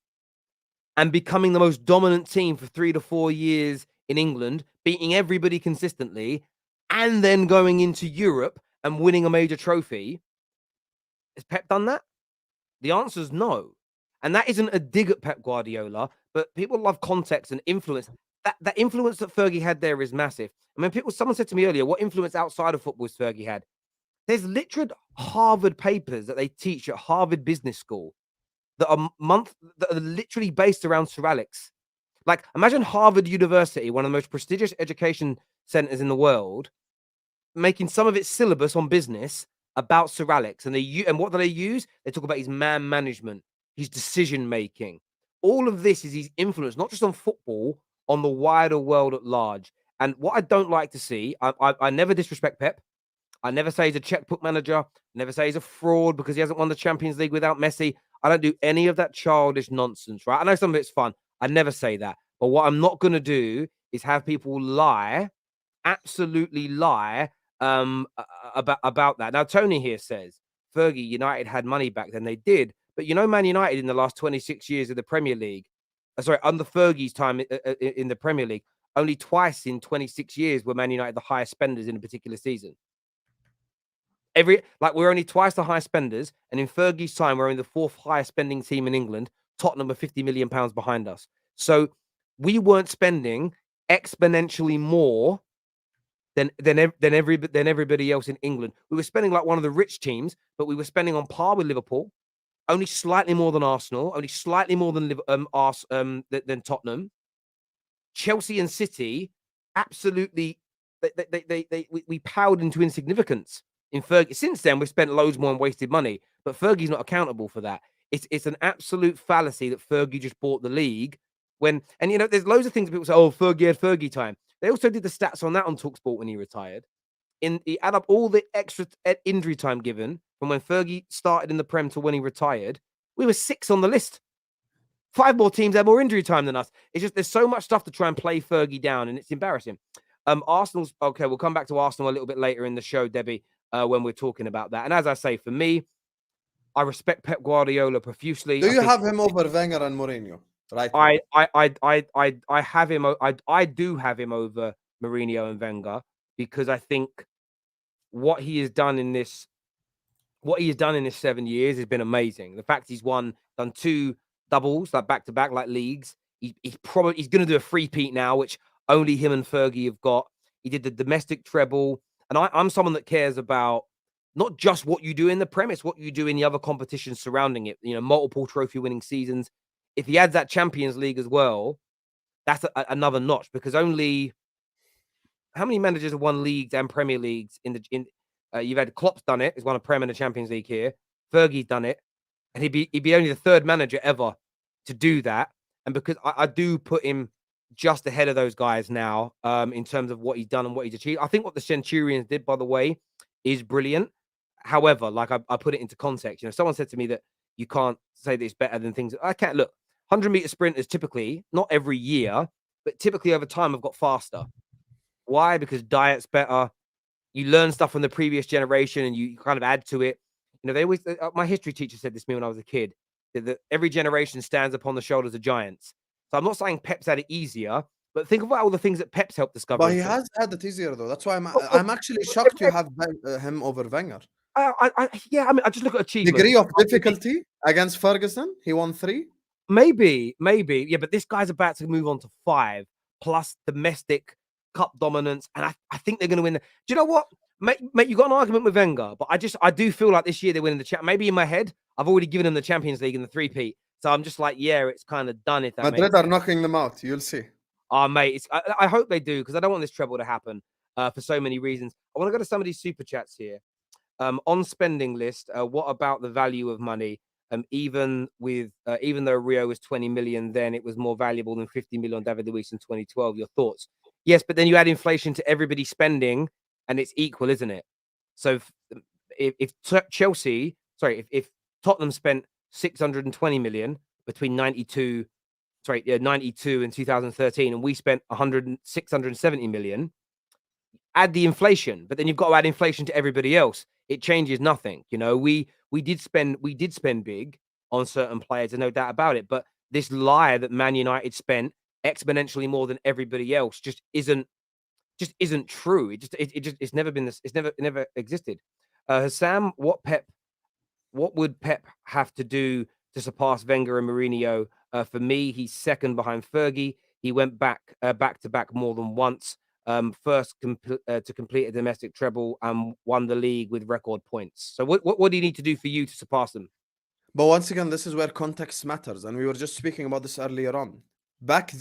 and becoming the most dominant team for 3 to 4 years in England, beating everybody consistently, and then going into Europe and winning a major trophy. Has Pep done that? The answer is no. And that isn't a dig at Pep Guardiola, but people love context and influence. That influence that Fergie had there is massive. I mean, someone said to me earlier, what influence outside of football has Fergie had? There's literally Harvard papers that they teach at Harvard Business School that are literally based around Sir Alex. Like, imagine Harvard University, one of the most prestigious education centers in the world, making some of its syllabus on business about Sir Alex. And what do they use? They talk about his man management, his decision making. All of this is his influence, not just on football, on the wider world at large. And what I don't like to see, I never disrespect Pep. I never say he's a checkbook manager. Never say he's a fraud because he hasn't won the Champions League without Messi. I don't do any of that childish nonsense, right? I know some of it's fun. I never say that. But what I'm not going to do is have people lie, absolutely lie, about that. Now, Tony here says, Fergie, United had money back then. They did. But Man United in the last 26 years of the Premier League, under Fergie's time in the Premier League, only twice in 26 years were Man United the highest spenders in a particular season. We're only twice the highest spenders, and in Fergie's time, we're only the 4th highest spending team in England. Tottenham are £50 million behind us. So we weren't spending exponentially more than everybody else in England. We were spending like one of the rich teams, but we were spending on par with Liverpool, only slightly more than Arsenal, only slightly more than Tottenham. Chelsea and City, absolutely, we powered into insignificance. In Fergie, since then we've spent loads more and wasted money, but Fergie's not accountable for that. It's an absolute fallacy that Fergie just bought the league when, and there's loads of things that people say, oh, Fergie had Fergie time. They also did the stats on that on TalkSport when he retired. He add up all the extra injury time given from when Fergie started in the Prem to when he retired. We were 6th on the list. 5 more teams had more injury time than us. It's just there's so much stuff to try and play Fergie down, and it's embarrassing. Arsenal's okay. We'll come back to Arsenal a little bit later in the show, Debbie. When we're talking about that. And as I say, for me, I respect Pep Guardiola profusely. Do I you think have him over Wenger and Mourinho right now? I have him. I do have him over Mourinho and Wenger because I think what he has done in this 7 years has been amazing. The fact he's done 2 doubles, like back to back, like leagues. He's going to do a three-peat now, which only him and Fergie have got. He did the domestic treble, and I'm someone that cares about not just what you do in the premise, what you do in the other competitions surrounding it. You know, multiple trophy-winning seasons. If he adds that Champions League as well, that's another notch. Because only how many managers have won leagues and Premier Leagues you've had Klopp's done it. He's won a Prem and a Champions League here. Fergie's done it, and he'd be only the third manager ever to do that. And because I do put him just ahead of those guys now, in terms of what he's done and what he's achieved. I think what the Centurions did, by the way, is brilliant. However, like I put it into context. You know, someone said to me that you can't say that it's better than things. I can't look. 100-meter sprinters typically, not every year, but typically over time have got faster. Why? Because diet's better. You learn stuff from the previous generation and you kind of add to it. You know, they always, my history teacher said this to me when I was a kid, that every generation stands upon the shoulders of giants. So I'm not saying Pep's had it easier, but think about all the things that Pep's helped discover. But he has had it easier though. That's why I'm actually shocked you have him over Wenger. Yeah, I mean, I just look at achievement. Degree of difficulty against Ferguson, he won 3. Maybe, yeah, but this guy's about to move on to 5 plus domestic cup dominance, and I think they're going to win. Do you know what, mate? You got an argument with Wenger, but I do feel like this year they're winning the chat. Maybe in my head, I've already given them the Champions League and the three-peat, so I'm just like, yeah, it's kind of done. If that Madrid are knocking them out, you'll see. Oh, mate, I hope they do because I don't want this treble to happen for so many reasons. I want to go to some of these super chats here. On spending list, what about the value of money? Even though Rio was 20 million, then it was more valuable than 50 million David Luiz in 2012. Your thoughts? Yes, but then you add inflation to everybody spending, and it's equal, isn't it? So if Tottenham spent 620 million between 92 and 2013, and we spent 670 million. Add the inflation, but then you've got to add inflation to everybody else. It changes nothing. You know, we did spend big on certain players, and no doubt about it. But this lie that Man United spent exponentially more than everybody else just isn't true. It's never been this. It never existed. Sam, what would Pep have to do to surpass Wenger and Mourinho? For me, he's second behind Fergie. He went back to back more than once. First to complete a domestic treble and won the league with record points. So what do you need to do for you to surpass them? But once again, this is where context matters. And we were just speaking about this earlier on. Back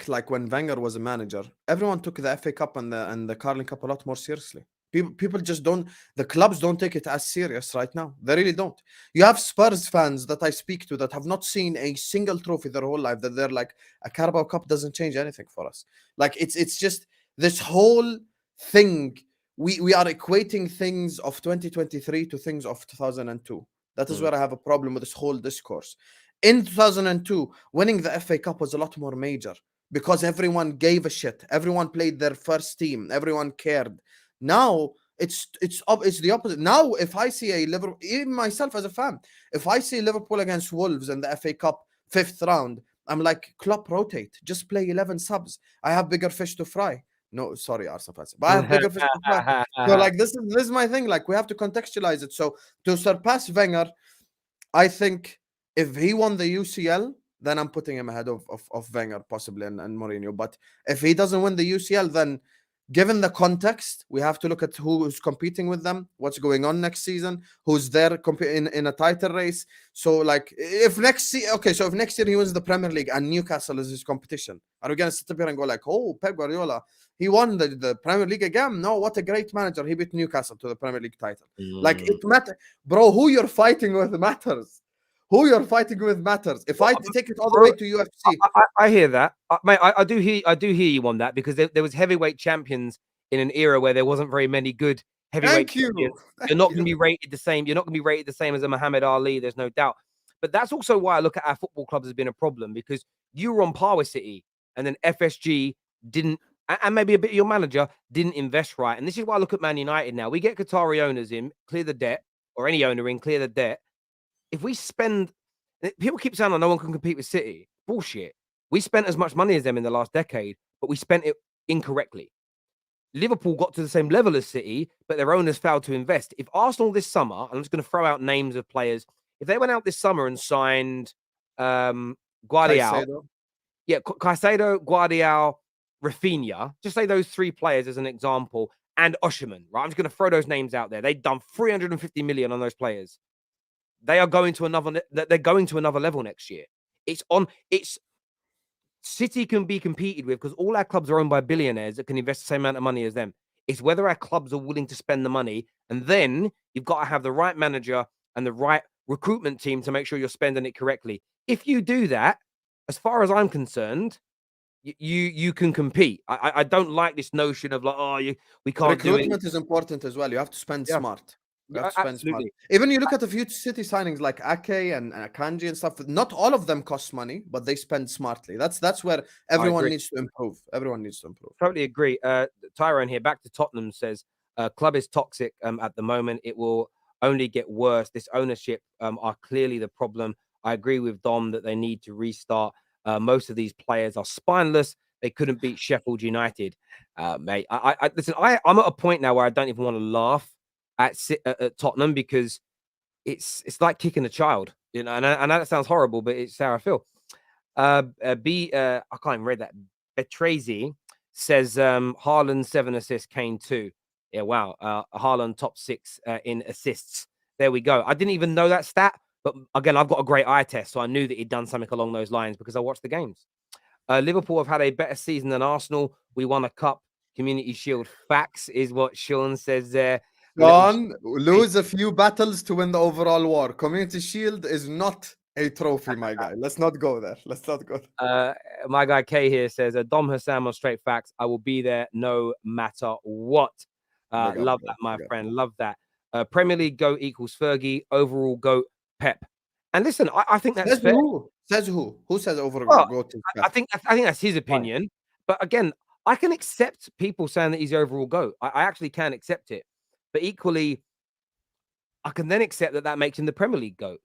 like when Wenger was a manager, everyone took the FA Cup and the Carling Cup a lot more seriously. People just don't, the clubs don't take it as serious right now. They really don't. You have Spurs fans that I speak to that have not seen a single trophy their whole life, that they're like, a Carabao Cup doesn't change anything for us. Like, it's just this whole thing. We are equating things of 2023 to things of 2002. That is where I have a problem with this whole discourse. In 2002, winning the FA Cup was a lot more major because everyone gave a shit. Everyone played their first team. Everyone cared. Now it's the opposite. Now, if I see a Liverpool, even myself as a fan, if I see Liverpool against Wolves in the FA Cup 5th round, I'm like, Klopp, rotate. Just play 11 subs. I have bigger fish to fry. No, sorry, Arsenal fans, but I have bigger fish to fry. So, like, this is my thing. Like, we have to contextualize it. So, to surpass Wenger, I think if he won the UCL, then I'm putting him ahead of Wenger possibly and Mourinho. But if he doesn't win the UCL, then given the context, we have to look at who's competing with them, what's going on next season, who's there in a title race. So, like, if next year he wins the Premier League and Newcastle is his competition, are we going to sit up here and go like, oh, Pep Guardiola, he won the Premier League again? No, what a great manager. He beat Newcastle to the Premier League title. Like, it matters. Bro, who you're fighting with matters. Who you're fighting with matters. If I take it all the way to UFC, I hear that, mate. I do hear you on that because there was heavyweight champions in an era where there wasn't very many good heavyweight champions. You're not going to be rated the same. You're not going to be rated the same as a Muhammad Ali. There's no doubt. But that's also why I look at our football clubs as being a problem because you were on par with City, and then FSG didn't, and maybe a bit of your manager didn't invest right. And this is why I look at Man United now. We get Qatari owners in, clear the debt. or any owner in, clear the debt. If we spend, people keep saying, "Oh, no one can compete with City." Bullshit. We spent as much money as them in the last decade, but we spent it incorrectly. Liverpool got to the same level as City, but their owners failed to invest. If Arsenal this summer, I'm just going to throw out names of players, if they went out this summer and signed Guardiola, Caicedo. yeah, Caicedo, Guardiola, Rafinha, just say those three players as an example, and Osimhen, right? I'm just going to throw those names out there. They've done 350 million on those players. They are going to another. They're going to another level next year. It's City can be competed with because all our clubs are owned by billionaires that can invest the same amount of money as them. It's whether our clubs are willing to spend the money, and then you've got to have the right manager and the right recruitment team to make sure you're spending it correctly. If you do that, as far as I'm concerned, you can compete. I don't like this notion of like, we can't do it. Recruitment is important as well. You have to spend smart. You have to spend smart. Absolutely. Even you look at a few City signings like Ake and Akanji and stuff. Not all of them cost money, but they spend smartly. That's where everyone needs to improve. Everyone needs to improve. Totally agree. Tyrone here, back to Tottenham, says club is toxic at the moment. It will only get worse. This ownership are clearly the problem. I agree with Dom that they need to restart. Most of these players are spineless. They couldn't beat Sheffield United, mate. Listen. I'm at a point now where I don't even want to laugh at Tottenham because it's like kicking a child, you know. And I know that sounds horrible, but it's how I feel. I can't even read that. Betrazy says Haaland 7 assists, Kane 2. Yeah, wow. Haaland top 6 in assists. There we go. I didn't even know that stat, but again, I've got a great eye test, so I knew that he'd done something along those lines because I watched the games. Liverpool have had a better season than Arsenal. We won a cup, Community Shield. Facts is what Sean says there. Sean, lose a few battles to win the overall war. Community Shield is not a trophy, my guy. Let's not go there. Let's not go there. My guy Kay here says, Dom Hassam on Straight Facts. I will be there no matter what. Love that, my friend. Love that. Premier League GOAT equals Fergie. Overall GOAT, Pep. And listen, I think that's fair. Says who? Who says overall GOAT is Pep? I think that's his opinion. Right. But again, I can accept people saying that he's the overall GOAT. I actually can accept it. But equally, I can then accept that makes him the Premier League GOAT.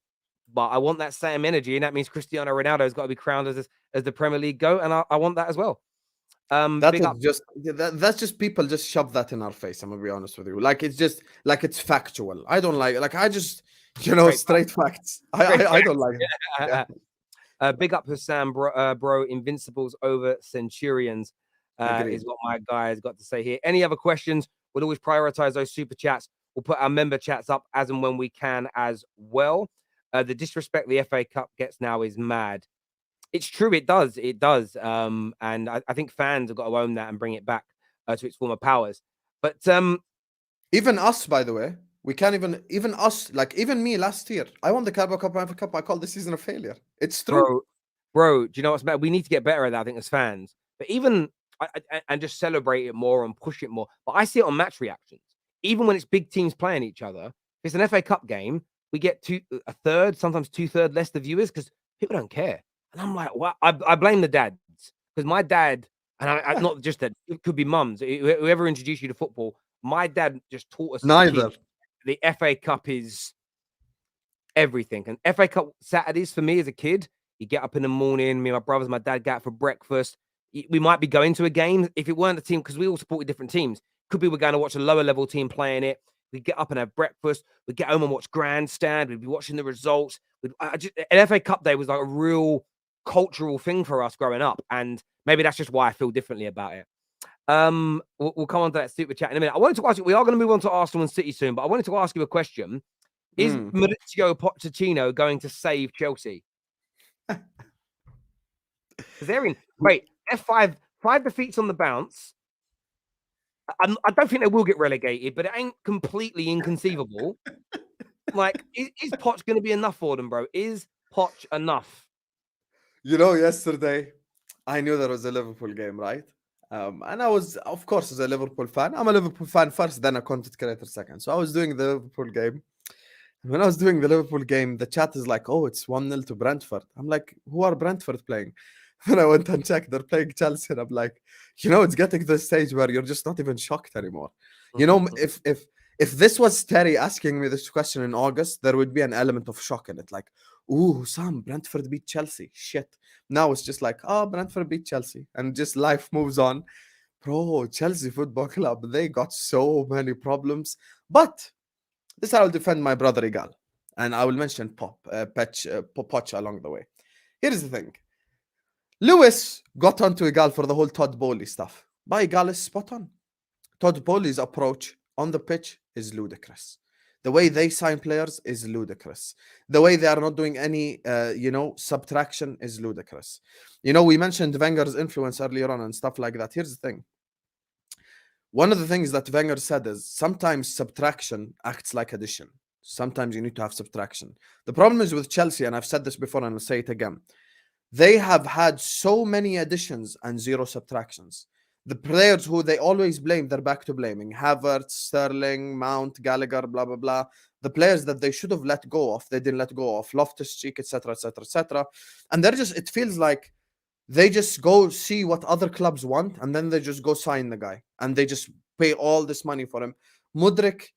But I want that same energy, and that means Cristiano Ronaldo has got to be crowned as the Premier League GOAT, and I want that as well. That's just people just shove that in our face. I'm gonna be honest with you. Like it's just like it's factual. I don't like I just straight facts. I don't like it. Yeah. Big up Hassam, bro. Invincibles over Centurions is what my guy has got to say here. Any other questions? We'll always prioritize those super chats. We'll put our member chats up as and when we can as well. The disrespect the FA Cup gets now is mad. It's true. It does. It does. And I think fans have got to own that and bring it back to its former powers. But even us, by the way, we can't even us, like even me last year, I won the Carabao Cup and FA Cup. I called this season a failure. It's true. Bro, do you know what's better? We need to get better at that, I think, as fans. But even and just celebrate it more and push it more. But I see it on match reactions. Even when it's big teams playing each other, if it's an FA Cup game, we get a third, sometimes 2/3 less the viewers because people don't care. And I'm like, well, I blame the dads because my dad, and I not just that, it could be mums, whoever introduced you to football. My dad just taught us neither. The FA Cup is everything. And FA Cup Saturdays for me as a kid, you get up in the morning, me and my brothers, my dad get out for breakfast. We might be going to a game if it weren't a team because we all supported different teams. Could be we're going to watch a lower level team playing it. We'd get up and have breakfast. We'd get home and watch Grandstand. We'd be watching the results. An FA Cup day was like a real cultural thing for us growing up. And maybe that's just why I feel differently about it. We'll come on to that super chat in a minute. I wanted to ask you, we are going to move on to Arsenal and City soon, but I wanted to ask you a question. Is Mauricio Pochettino going to save Chelsea? Because they're in, they're five defeats on the bounce. I don't think they will get relegated, but it ain't completely inconceivable. Like, is Poch going to be enough for them, bro? Is Poch enough? Yesterday, I knew there was a Liverpool game, right? And I was, of course, as a Liverpool fan. I'm a Liverpool fan first, then a content creator second. So I was doing the Liverpool game. And when I was doing the Liverpool game, the chat is like, oh, it's 1-0 to Brentford. I'm like, who are Brentford playing? When I went and checked, they're playing Chelsea. And I'm like, it's getting to the stage where you're just not even shocked anymore. If If this was Terry asking me this question in August, there would be an element of shock in it. Like, ooh, Sam, Brentford beat Chelsea. Shit. Now it's just like, oh, Brentford beat Chelsea. And just life moves on. Bro, Chelsea Football Club, they got so many problems. But this I will defend my brother Igal. And I will mention Poch along the way. Here's the thing. Lewis got onto Igal for the whole Todd Bowley stuff. But Igal is spot on. Todd Bowley's approach on the pitch is ludicrous. The way they sign players is ludicrous. The way they are not doing any, subtraction is ludicrous. We mentioned Wenger's influence earlier on and stuff like that. Here's the thing. One of the things that Wenger said is sometimes subtraction acts like addition. Sometimes you need to have subtraction. The problem is with Chelsea, and I've said this before and I'll say it again, they have had so many additions and zero subtractions. The players who they always blame, they're back to blaming. Havertz, Sterling, Mount, Gallagher, blah, blah, blah. The players that they should have let go of, they didn't let go of. Loftus-Cheek, etc., etc., etc. And it feels like they just go see what other clubs want, and then they just go sign the guy. And they just pay all this money for him. Mudryk,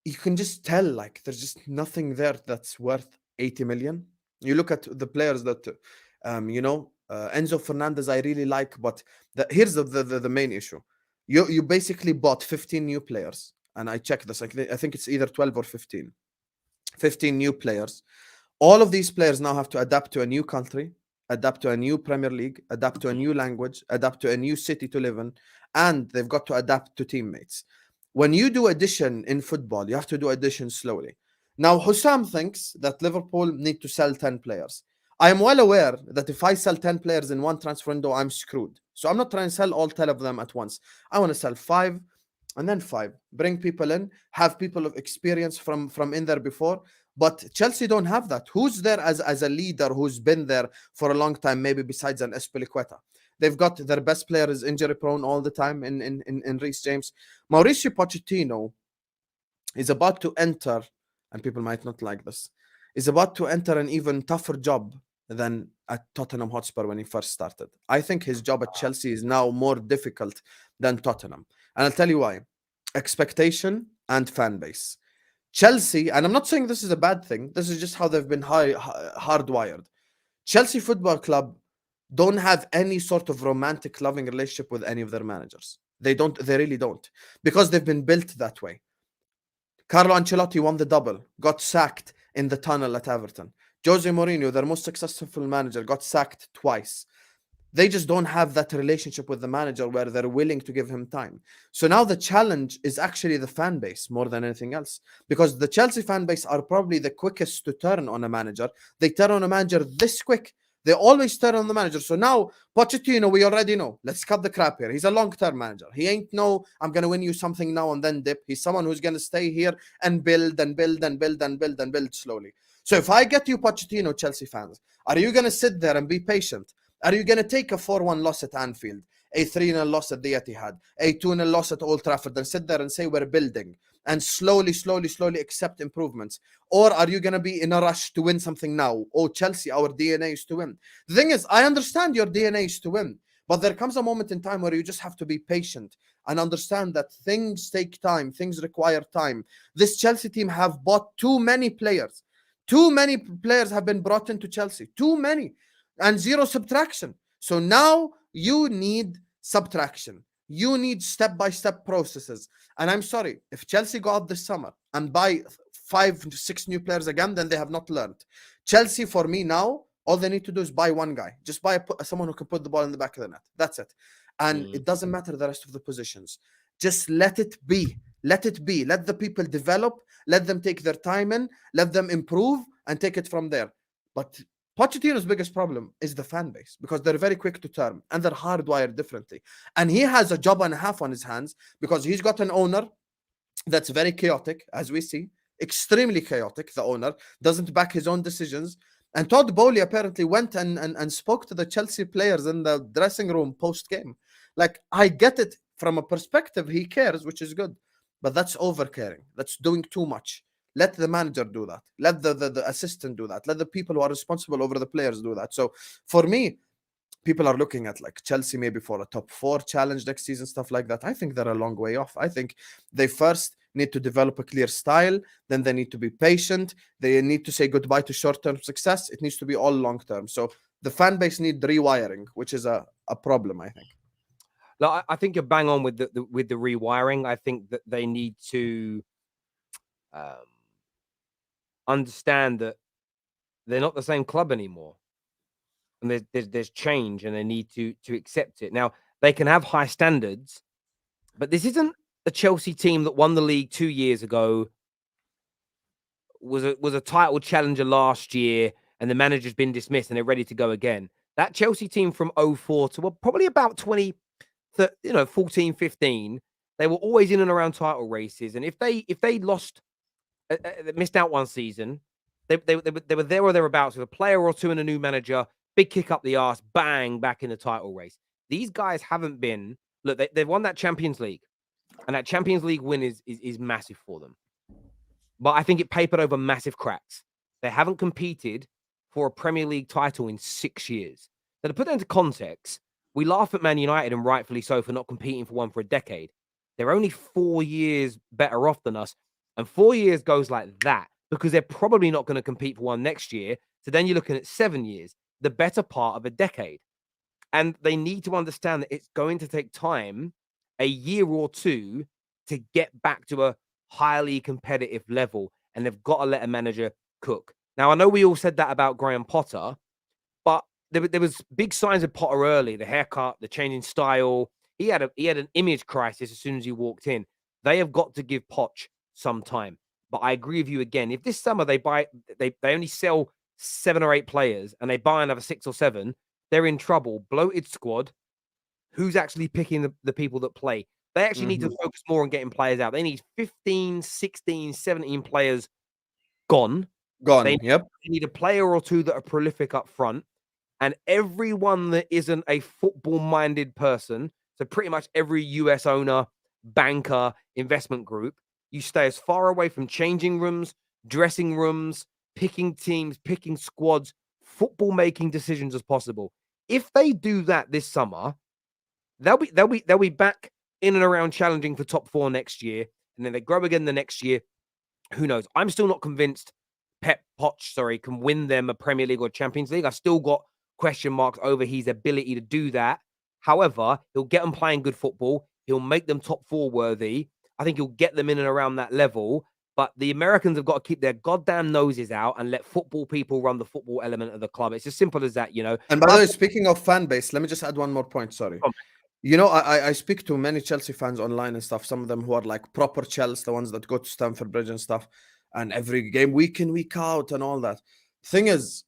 you can just tell, like, there's just nothing there that's worth 80 million. You look at the players that, Enzo Fernandez, I really like, but here's the main issue. You basically bought 15 new players, and I checked this. I think it's either 12 or 15. 15 new players. All of these players now have to adapt to a new country, adapt to a new Premier League, adapt to a new language, adapt to a new city to live in, and they've got to adapt to teammates. When you do addition in football, you have to do addition slowly. Now, Hussam thinks that Liverpool need to sell 10 players. I am well aware that if I sell 10 players in one transfer window, I'm screwed. So I'm not trying to sell all 10 of them at once. I want to sell 5 and then 5. Bring people in, have people of experience from in there before. But Chelsea don't have that. Who's there as a leader who's been there for a long time, maybe besides an Espilicueta? They've got their best player is injury prone all the time in Reece James. Mauricio Pochettino is about to enter, and people might not like this, is about to enter an even tougher job than at Tottenham Hotspur when he first started. I think his job at Chelsea is now more difficult than Tottenham. And I'll tell you why. Expectation and fan base. Chelsea, and I'm not saying this is a bad thing, this is just how they've been hardwired. Chelsea Football Club don't have any sort of romantic, loving relationship with any of their managers. They really don't. Because they've been built that way. Carlo Ancelotti won the double, got sacked in the tunnel at Everton. Jose Mourinho, their most successful manager, got sacked twice. They just don't have that relationship with the manager where they're willing to give him time. So now the challenge is actually the fan base more than anything else. Because the Chelsea fan base are probably the quickest to turn on a manager. They turn on a manager this quick. They always turn on the manager. So now, Pochettino, we already know. Let's cut the crap here. He's a long-term manager. He ain't I'm going to win you something now and then dip. He's someone who's going to stay here and build and build and build and build and build slowly. So if I get you Pochettino, Chelsea fans, are you going to sit there and be patient? Are you going to take a 4-1 loss at Anfield, a 3-0 loss at the Etihad, a 2-0 loss at Old Trafford, and sit there and say we're building and slowly accept improvements? Or are you going to be in a rush to win something now? Oh, Chelsea, our DNA is to win. The thing is, I understand your DNA is to win, but there comes a moment in time where you just have to be patient and understand that things take time, things require time. This Chelsea team have bought too many players. Too many players have been brought into Chelsea. Too many. And zero subtraction. So now you need subtraction. You need step-by-step processes. And I'm sorry, if Chelsea go out this summer and buy 5 to 6 new players again, then they have not learned. Chelsea, for me now, all they need to do is buy one guy. Just buy someone who can put the ball in the back of the net. That's it. And it doesn't matter the rest of the positions. Just let it be. Let it be. Let the people develop. Let them take their time in. Let them improve and take it from there. But Pochettino's biggest problem is the fan base because they're very quick to turn and they're hardwired differently. And he has a job and a half on his hands because he's got an owner that's very chaotic, as we see, extremely chaotic. The owner doesn't back his own decisions. And Todd Bowley apparently went and spoke to the Chelsea players in the dressing room post-game. Like, I get it from a perspective, he cares, which is good. But that's over-caring. That's doing too much. Let the manager do that. Let the assistant do that. Let the people who are responsible over the players do that. So for me, people are looking at like Chelsea maybe for a top 4 challenge next season, stuff like that. I think they're a long way off. I think they first need to develop a clear style, then they need to be patient, they need to say goodbye to short-term success. It needs to be all long-term. So the fan base need rewiring, which is a problem, I think. Like, I think you're bang on with the rewiring. I think that they need to understand that they're not the same club anymore, and there's change, and they need to accept it. Now, they can have high standards, but this isn't a Chelsea team that won the league 2 years ago, was a title challenger last year, and the manager's been dismissed and they're ready to go again. That Chelsea team from 04 to probably about 14, 15, they were always in and around title races. And if they lost, missed out one season, they were there or thereabouts with a player or two and a new manager, big kick up the arse, bang, back in the title race. These guys haven't been. Look, they've won that Champions League, and that Champions League win is massive for them. But I think it papered over massive cracks. They haven't competed for a Premier League title in 6 years. Now, to put that into context, we laugh at Man United, and rightfully so, for not competing for one for a decade. They're only 4 years better off than us. And 4 years goes like that because they're probably not going to compete for one next year. So then you're looking at 7 years, the better part of a decade. And they need to understand that it's going to take time, a year or two, to get back to a highly competitive level. And they've got to let a manager cook. Now, I know we all said that about Graham Potter, but there was big signs of Potter early, the haircut, the changing style. He had an image crisis as soon as he walked in. They have got to give Poch some time. But I agree with you again. If this summer they only sell 7 or 8 players and they buy another 6 or 7, they're in trouble. Bloated squad. Who's actually picking the people that play? They actually need to focus more on getting players out. They need 15, 16, 17 players gone. They need a player or two that are prolific up front. And everyone that isn't a football-minded person, so pretty much every US owner, banker, investment group, you stay as far away from changing rooms, dressing rooms, picking teams, picking squads, football-making decisions as possible. If they do that this summer, they'll be back in and around challenging for top 4 next year, and then they grow again the next year. Who knows? I'm still not convinced Poch can win them a Premier League or Champions League. I've still got question marks over his ability to do that. However, he'll get them playing good football. He'll make them top 4 worthy. I think he'll get them in and around that level. But the Americans have got to keep their goddamn noses out and let football people run the football element of the club. It's as simple as that, you know. And by the way, speaking of fan base, let me just add one more point. Sorry. You know, I speak to many Chelsea fans online and stuff. Some of them who are like proper Chelsea, the ones that go to Stamford Bridge and stuff, and every game, week in, week out, and all that. Thing is,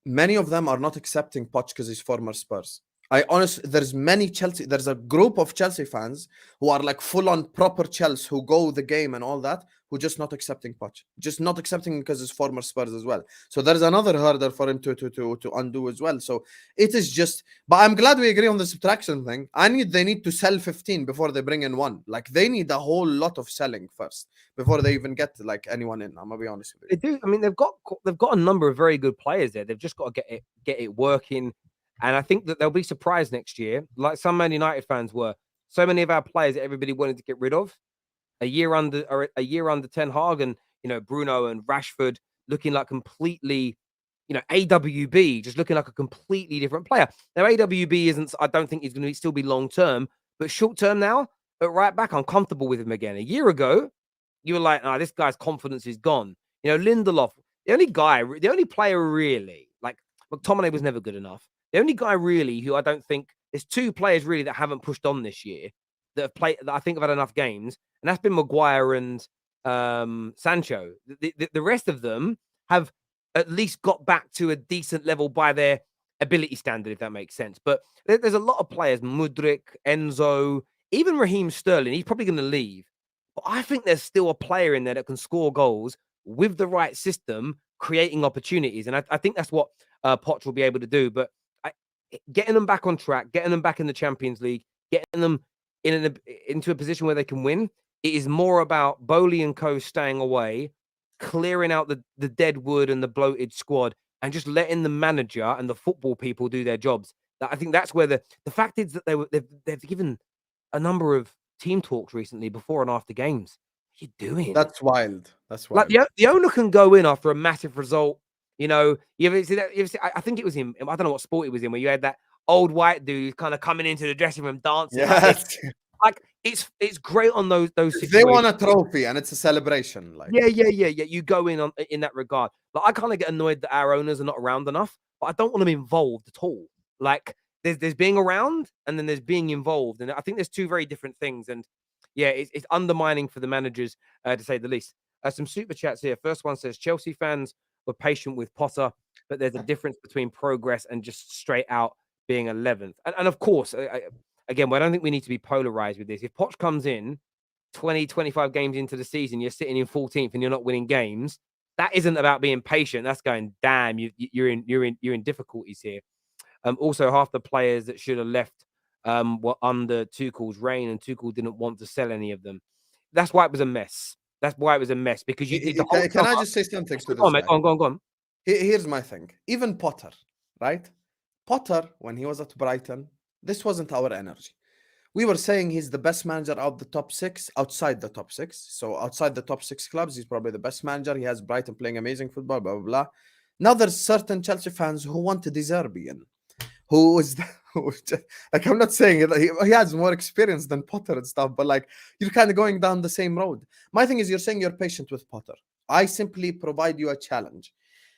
many of them are not accepting Poch because he's former Spurs. There's a group of Chelsea fans who are like full on proper Chelsea who go the game and all that, who just not accepting Poch, just not accepting because he's former Spurs as well. So there's another hurdle for him to undo as well. So it is just, but I'm glad we agree on the subtraction thing. They need to sell 15 before they bring in one. Like they need a whole lot of selling first before they even get like anyone in. I'm gonna be honest with you. They do. I mean, they've got a number of very good players there. They've just got to get it working. And I think that they'll be surprised next year, like some Man United fans were. So many of our players that everybody wanted to get rid of, a year under Ten Hag, and Bruno and Rashford looking like completely, AWB just looking like a completely different player. Now AWB isn't. I don't think he's going to still be long term, but short term now at right back, I'm comfortable with him again. A year ago, you were like, this guy's confidence is gone. Lindelof, the only player really, like McTominay was never good enough. The only guy really who I don't think, there's 2 players really that haven't pushed on this year that have played, that I think have had enough games, and that's been Maguire and Sancho. The rest of them have at least got back to a decent level by their ability standard, if that makes sense. But there's a lot of players, Mudryk, Enzo, even Raheem Sterling. He's probably going to leave. But I think there's still a player in there that can score goals with the right system, creating opportunities. And I think that's what Poch will be able to do. But getting them back on track, getting them back in the Champions League, getting them into a position where they can win, it is more about Bowley and co staying away, clearing out the dead wood and the bloated squad, and just letting the manager and the football people do their jobs. I think that's where the fact is that they've given a number of team talks recently before and after games. What are you doing? That's wild. That's Like wild. the owner can go in after a massive result. You know, you ever see that? I think it was him. I don't know what sport it was in, where you had that old white dude kind of coming into the dressing room dancing like this. Yes. Like it's great on those If situations. they won a trophy and it's a celebration. Like, Yeah. You go in that regard. Like I kind of get annoyed that our owners are not around enough, but I don't want them involved at all. Like there's being around and then there's being involved, and I think there's two very different things. And yeah, it's undermining for the managers to say the least. Some super chats here. First one says Chelsea fans were patient with Potter, but there's a difference between progress and just straight out being 11th. And of course, again, I don't think we need to be polarized with this. If Poch comes in 20, 25 games into the season, you're sitting in 14th and you're not winning games. That isn't about being patient. That's going, damn, you're in difficulties here. Also, half the players that should have left were under Tuchel's reign, and Tuchel didn't want to sell any of them. That's why it was a mess. That's why it was a mess, because you did the whole can I just say something to Go on, this mate. guy? Go on. Here's my thing. Even Potter, right? Potter, when he was at Brighton, this wasn't our energy. We were saying he's the best manager out of the top six, outside the top six. So outside the top six clubs, he's probably the best manager. He has Brighton playing amazing football, blah, blah, blah. Now there's certain Chelsea fans who want De Zerbi in, who is like, I'm not saying it, he has more experience than Potter and stuff, but like you're kind of going down the same road. My thing is, you're saying you're patient with Potter. I simply provide you a challenge.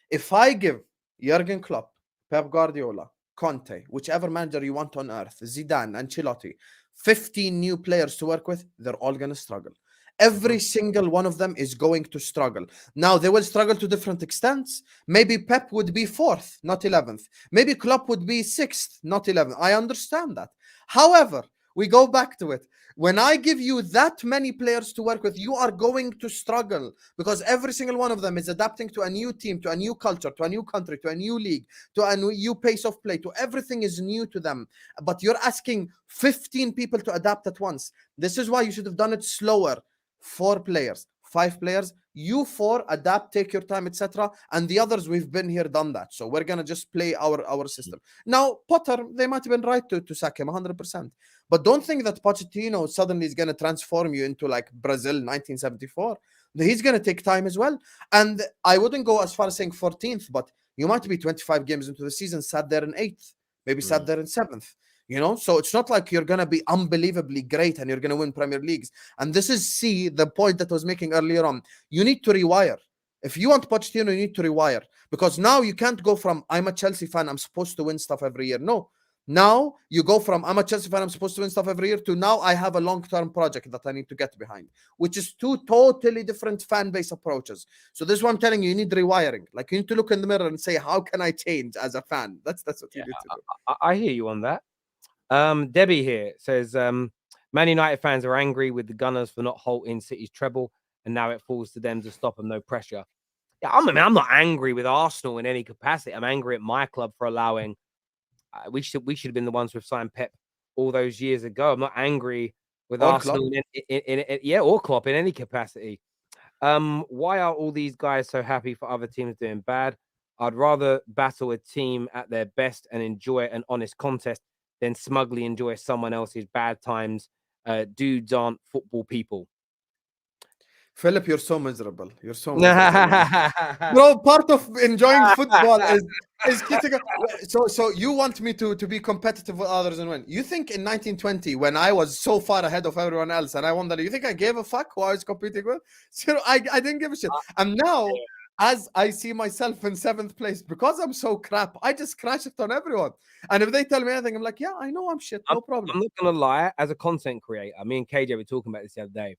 If I give Jurgen Klopp, Pep Guardiola, Conte, whichever manager you want on earth, Zidane, Ancelotti, 15 new players to work with, they're all going to struggle. Every single one of them is going to struggle. Now, they will struggle to different extents. Maybe Pep would be 4th, not 11th. Maybe Klopp would be 6th, not 11th. I understand that. However, we go back to it. When I give you that many players to work with, you are going to struggle, because every single one of them is adapting to a new team, to a new culture, to a new country, to a new league, to a new pace of play, to everything is new to them. But you're asking 15 people to adapt at once. This is why you should have done it slower. 4 players, 5 players, you 4 adapt, take your time, etc. And the others, we've been here, done that. So we're gonna just play our system. Now, Potter, they might have been right to sack him 100%. But don't think that Pochettino suddenly is gonna transform you into like Brazil 1974. He's gonna take time as well. And I wouldn't go as far as saying 14th, but you might be 25 games into the season, sat there in 8th, maybe sat there in 7th. You know, so it's not like you're going to be unbelievably great and you're going to win Premier Leagues. And this is, the point that I was making earlier on. You need to rewire. If you want Pochettino, you need to rewire. Because now you can't go from, I'm a Chelsea fan, I'm supposed to win stuff every year. No. Now you go from, I'm a Chelsea fan, I'm supposed to win stuff every year, to now I have a long-term project that I need to get behind, which is 2 totally different fan base approaches. So this is what I'm telling you, you need rewiring. Like, you need to look in the mirror and say, how can I change as a fan? That's what you need to do. I hear you on that. Debbie here says, Man United fans are angry with the Gunners for not halting City's treble, and now it falls to them to stop them. No pressure. Yeah, I'm not angry with Arsenal in any capacity. I'm angry at my club for allowing. We should have been the ones who have signed Pep all those years ago. I'm not angry with Arsenal or Klopp in any capacity. Why are all these guys so happy for other teams doing bad? I'd rather battle a team at their best and enjoy an honest contest than smugly enjoy someone else's bad times. Dudes aren't football people. Philip, you're so miserable. You're so miserable. Bro, part of enjoying football is getting so you want me to be competitive with others and win. You think in 1920, when I was so far ahead of everyone else and I won that, you think I gave a fuck who I was competing with? So I didn't give a shit. And now, as I see myself in 7th place, because I'm so crap, I just crash it on everyone. And if they tell me anything, I'm like, yeah, I know I'm shit, no problem. I'm not gonna lie, as a content creator, me and KJ were talking about this the other day.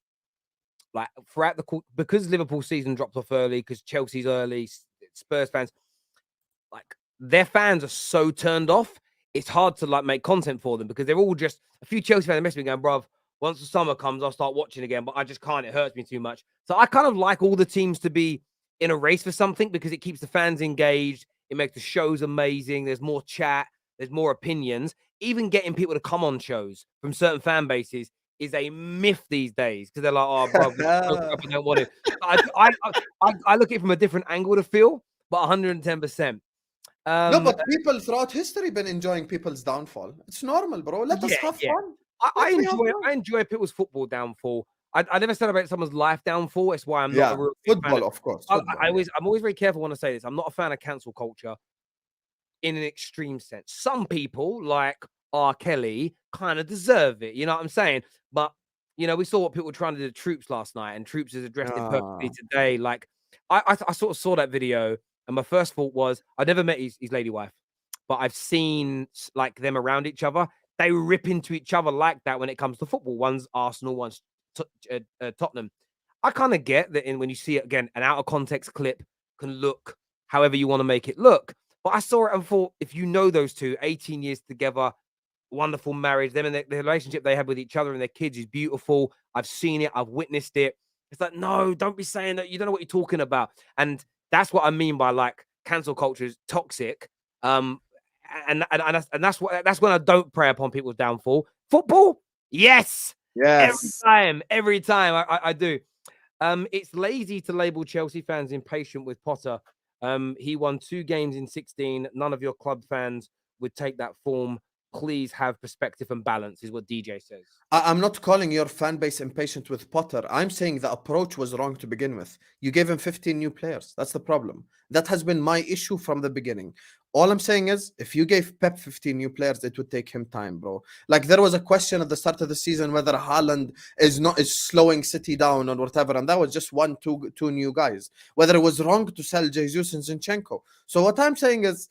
Like, throughout because Liverpool season dropped off early, because Chelsea's early, Spurs fans, like, their fans are so turned off, it's hard to like make content for them, because they're all just a few Chelsea fans messaging me going, bruv, once the summer comes, I'll start watching again, but I just can't, it hurts me too much. So I kind of like all the teams to be in a race for something, because it keeps the fans engaged, it makes the shows amazing, there's more chat, there's more opinions. Even getting people to come on shows from certain fan bases is a myth these days, because they're like, oh, bro, I don't want it. I look at it from a different angle to feel, but 110%. No, but people throughout history been enjoying people's downfall. It's normal, bro. Let us have fun. I Let me have fun. enjoy people's football downfall. I never celebrate someone's life downfall. It's why I'm not Yeah, a real big fan football, of. of course. I Football, yeah. I'm always very careful when I say this. I'm not a fan of cancel culture in an extreme sense. Some people, like R. Kelly, kind of deserve it. You know what I'm saying? But you know, we saw what people were trying to do to Troops last night, and Troops has addressed it perfectly Ah, today. Like, I sort of saw that video, and my first thought was, I never met his lady wife, but I've seen like them around each other. They rip into each other like that when it comes to football. One's Arsenal, one's Tottenham. I kind of get that when you see it again, an out of context clip can look however you want to make it look. But I saw it and thought, if you know those two, 18 years together, wonderful marriage, them and the relationship they have with each other and their kids is beautiful. I've seen it, I've witnessed it. It's like, no, don't be saying that. You don't know what you're talking about. And that's what I mean by like cancel culture is toxic. And that's when I don't prey upon people's downfall. Football, yes, yes. every time I do. It's lazy to label Chelsea fans impatient with Potter. He won 2 games in 16. None of your club fans would take that form. Please have perspective and balance, is what DJ says. I'm not calling your fan base impatient with Potter. I'm saying the approach was wrong to begin with. You gave him 15 new players. That's the problem. That has been my issue from the beginning. All I'm saying is, if you gave Pep 15 new players, it would take him time, bro. Like there was a question at the start of the season whether Haaland is slowing City down or whatever, and that was just two new guys. Whether it was wrong to sell Jesus and Zinchenko. So what I'm saying is,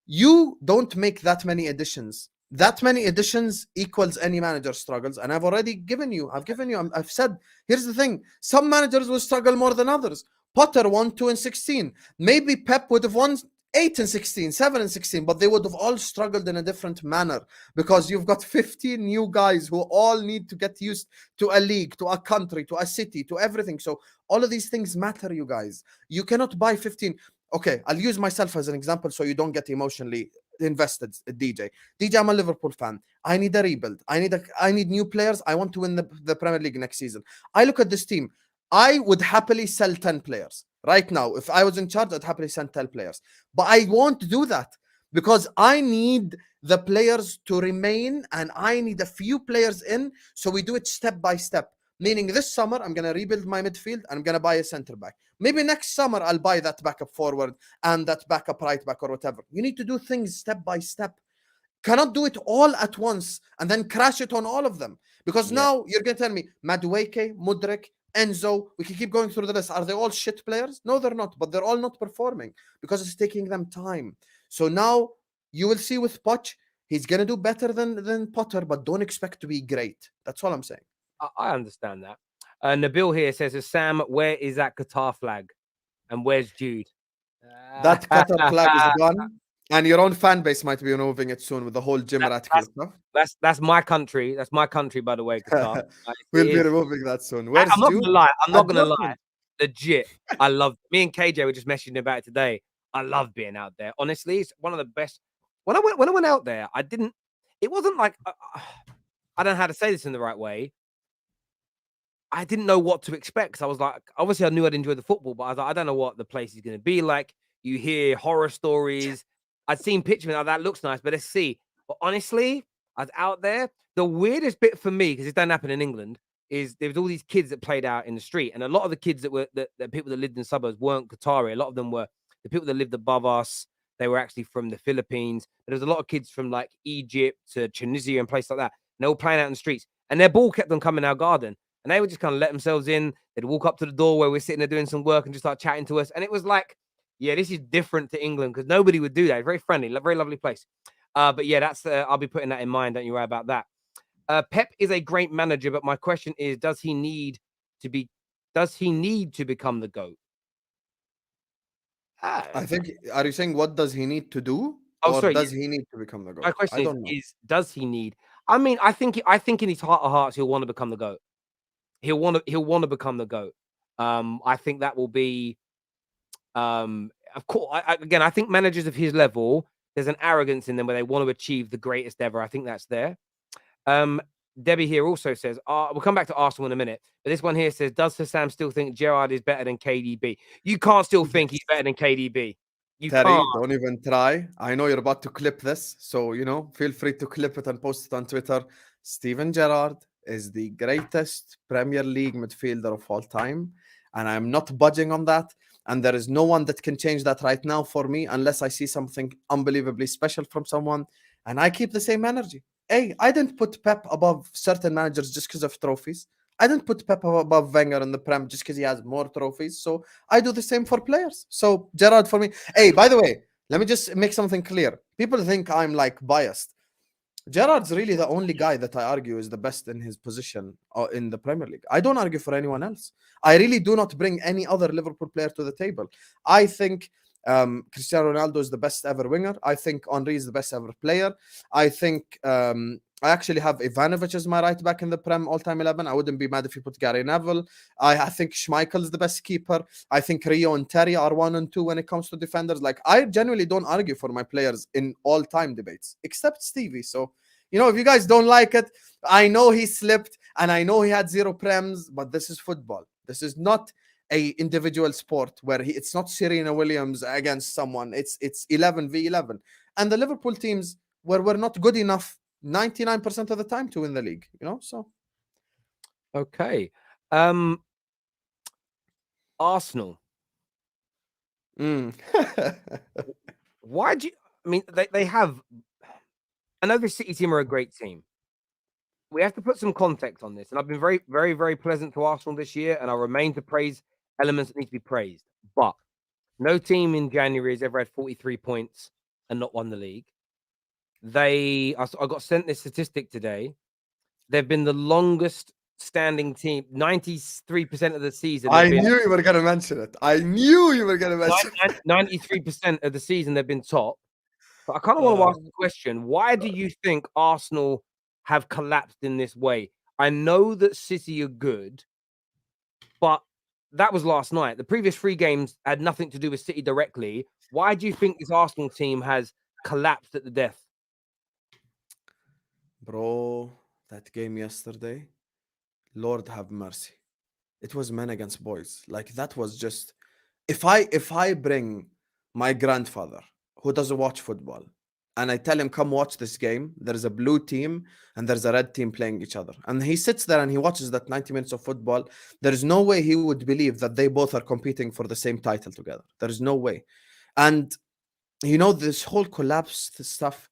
you don't make that many additions. That many additions equals any manager struggles, and I've given you. I've said, here's the thing: some managers will struggle more than others. Potter won 2 and 16. Maybe Pep would have won 8 and 16, 7 and 16, but they would have all struggled in a different manner because you've got 15 new guys who all need to get used to a league, to a country, to a city, to everything. So all of these things matter, you guys. You cannot buy 15. Okay, I'll use myself as an example so you don't get emotionally invested, DJ. DJ, I'm a Liverpool fan. I need a rebuild. I need new players. I want to win the Premier League next season. I look at this team. I would happily sell 10 players right now. If I was in charge, I'd happily sell 10 players. But I won't do that because I need the players to remain and I need a few players in. So we do it step by step. Meaning this summer, I'm going to rebuild my midfield and I'm going to buy a center back. Maybe next summer, I'll buy that backup forward and that backup right back or whatever. You need to do things step by step. Cannot do it all at once and then crash it on all of them. Because now you're going to tell me, Madueke, Mudrik, Enzo, we can keep going through the list. Are they all shit players? No, they're not. But they're all not performing because it's taking them time. So now you will see with Poch, he's going to do better than Potter, but don't expect to be great. That's all I'm saying. I understand that. Nabil here says, Sam, where is that Qatar flag? And where's Jude? That Qatar flag is gone. And your own fan base might be removing it soon with the whole Jim article stuff. That's my country. That's my country, by the way, Qatar. We'll be removing that soon. Where's I'm not Jude? gonna lie. I'm not gonna lie. Legit. I love me and KJ were just messaging about it today. I love being out there. Honestly, it's one of the best. When I went out there, it wasn't like I don't know how to say this in the right way. I didn't know what to expect. I was like, obviously I knew I'd enjoy the football, but I was like, I don't know what the place is gonna be like. You hear horror stories. I'd seen pictures of that looks nice, but let's see. But honestly, I was out there. The weirdest bit for me, because it doesn't happen in England, is there was all these kids that played out in the street, and a lot of the kids that were the people that lived in suburbs weren't Qatari. A lot of them were the people that lived above us. They were actually from the Philippines. There was a lot of kids from like Egypt to Tunisia and places like that. And they were playing out in the streets, and their ball kept on coming our garden, and they would just kind of let themselves in. They'd walk up to the door where we're sitting there doing some work and just start chatting to us, and it was like, yeah, this is different to England because nobody would do that. It's very friendly, very lovely place. But yeah, that's I'll be putting that in mind. Don't you worry about that. Pep is a great manager, but my question is, does he need to become the GOAT? I think, are you saying what does he need to do? Does he need to become the GOAT? My question is, does he need? I mean, I think in his heart of hearts, he'll want to become the GOAT. He'll want to become the GOAT. I think that will be, of course, I think managers of his level, there's an arrogance in them where they want to achieve the greatest ever. I think that's there. Debbie here also says, we'll come back to Arsenal in a minute, but this one here says, does Sam still think Gerrard is better than KDB? You can't still think he's better than KDB. You Terry, can't. don't even try. I know you're about to clip this, so feel free to clip it and post it on Twitter. Steven Gerrard is the greatest Premier League midfielder of all time, and I'm not budging on that. And there is no one that can change that right now for me unless I see something unbelievably special from someone. And I keep the same energy. Hey, I didn't put Pep above certain managers just because of trophies. I didn't put Pep above Wenger in the Prem just because he has more trophies. So I do the same for players. So Gerrard for me. Hey, by the way, let me just make something clear. People think I'm like biased. Gerrard's really the only guy that I argue is the best in his position in the Premier League. I don't argue for anyone else. I really do not bring any other Liverpool player to the table. I think Cristiano Ronaldo is the best ever winger. I think Henry is the best ever player. I think I actually have Ivanovic as my right back in the Prem all-time 11. I wouldn't be mad if you put Gary Neville. I think Schmeichel is the best keeper. I think Rio and Terry are 1 and 2 when it comes to defenders. Like, I genuinely don't argue for my players in all-time debates, except Stevie. So, if you guys don't like it, I know he slipped and I know he had 0 Prems, but this is football. This is not a individual sport where it's not Serena Williams against someone. It's 11v11. And the Liverpool teams were not good enough 99% of the time to win the league, so. Okay. Arsenal. Why do you... I mean, they have... I know the City team are a great team. We have to put some context on this. And I've been very, very, very pleasant to Arsenal this year. And I'll remain to praise elements that need to be praised. But no team in January has ever had 43 points and not won the league. I got sent this statistic today. They've been the longest standing team, 93% of the season. I knew you were going to mention it. 93% of the season they've been top. But I kind of want to ask the question, why do you think Arsenal have collapsed in this way? I know that City are good, but that was last night. The previous 3 games had nothing to do with City directly. Why do you think this Arsenal team has collapsed at the death? Bro, that game yesterday, Lord have mercy. It was men against boys. Like, that was just... If I bring my grandfather who doesn't watch football and I tell him, come watch this game, there's a blue team and there's a red team playing each other, and he sits there and he watches that 90 minutes of football, there is no way he would believe that they both are competing for the same title together. There is no way. And this whole collapse stuff,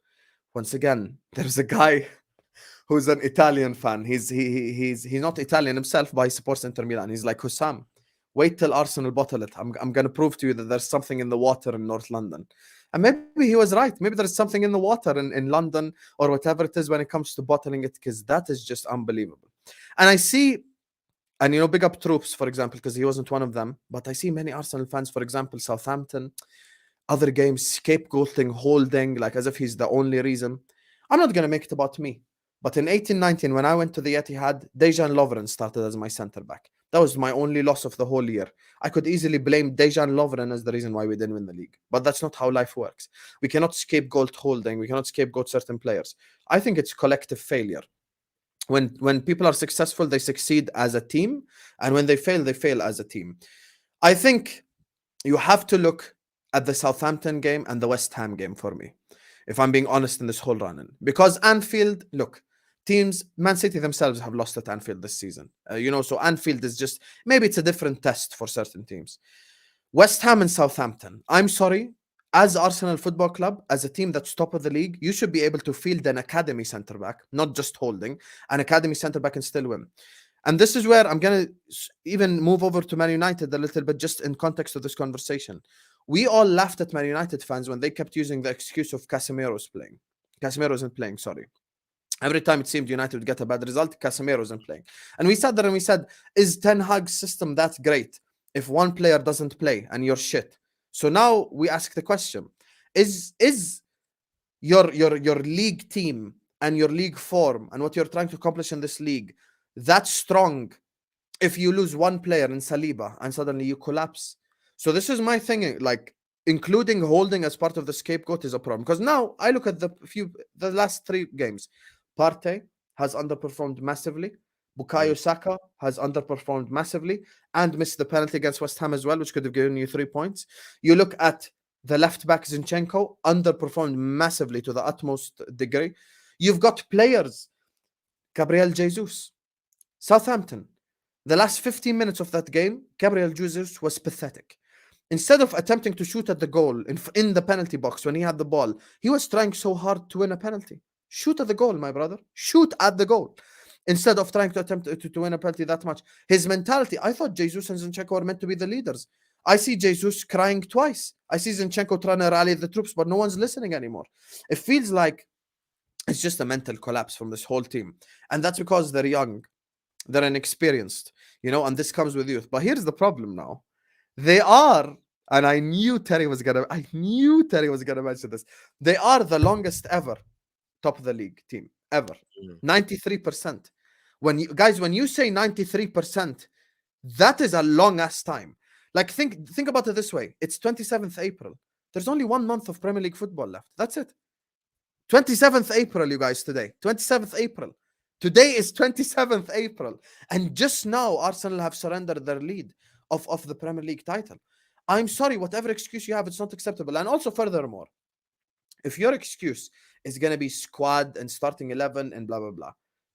once again, there's a guy who's an Italian fan. He's not Italian himself, but he supports Inter Milan. He's like, Hussam, wait till Arsenal bottle it. I'm going to prove to you that there's something in the water in North London. And maybe he was right. Maybe there's something in the water in London or whatever it is when it comes to bottling it, because that is just unbelievable. And I see, and big up Troops, for example, because he wasn't one of them, but I see many Arsenal fans, for example, Southampton, other games, scapegoating, holding, like as if he's the only reason. I'm not going to make it about me. But in 18-19, when I went to the Etihad, Dejan Lovren started as my centre-back. That was my only loss of the whole year. I could easily blame Dejan Lovren as the reason why we didn't win the league. But that's not how life works. We cannot scapegoat holding. We cannot scapegoat certain players. I think it's collective failure. When people are successful, they succeed as a team. And when they fail as a team. I think you have to look at the Southampton game and the West Ham game for me, if I'm being honest in this whole run-in. Because Anfield, look, teams, Man City themselves have lost at Anfield this season. So Anfield is just, maybe it's a different test for certain teams. West Ham and Southampton, I'm sorry, as Arsenal Football Club, as a team that's top of the league, you should be able to field an academy centre-back, not just holding, an academy centre-back and still win. And this is where I'm going to even move over to Man United a little bit, just in context of this conversation. We all laughed at Man United fans when they kept using the excuse of Casemiro isn't playing, sorry. Every time it seemed United would get a bad result, Casemiro isn't playing. And we sat there and we said, is Ten Hag's system that great if one player doesn't play and you're shit? So now we ask the question, is your league team and your league form and what you're trying to accomplish in this league that strong if you lose one player in Saliba and suddenly you collapse? So this is my thing, like including holding as part of the scapegoat is a problem. Because now I look at the last 3 games. Partey has underperformed massively. Bukayo Saka has underperformed massively and missed the penalty against West Ham as well, which could have given you 3 points. You look at The left back Zinchenko underperformed massively to the utmost degree. You've got players, Gabriel Jesus, Southampton. The last 15 minutes of that game, Gabriel Jesus was pathetic. Instead of attempting to shoot at the goal in the penalty box when he had the ball, he was trying so hard to win a penalty. Shoot at the goal, my brother. Shoot at the goal. Instead of trying to attempt to win a penalty that much. His mentality, I thought Jesus and Zinchenko were meant to be the leaders. I see Jesus crying twice. I see Zinchenko trying to rally the troops, but no one's listening anymore. It feels like it's just a mental collapse from this whole team. And that's because they're young. They're inexperienced, and this comes with youth. But here's the problem now. They are, and I knew Terry was gonna mention this. They are the longest ever top of the league team ever. 93%. When you say 93%, that is a long ass time. Like think about it this way. It's 27th April. There's only 1 month of Premier League football left. That's it. 27th April, you guys, today. 27th April. Today is 27th April. And just now, Arsenal have surrendered their lead of the Premier League title. I'm sorry, whatever excuse you have, it's not acceptable. And also, furthermore, if your excuse is going to be squad and starting 11 and blah, blah, blah,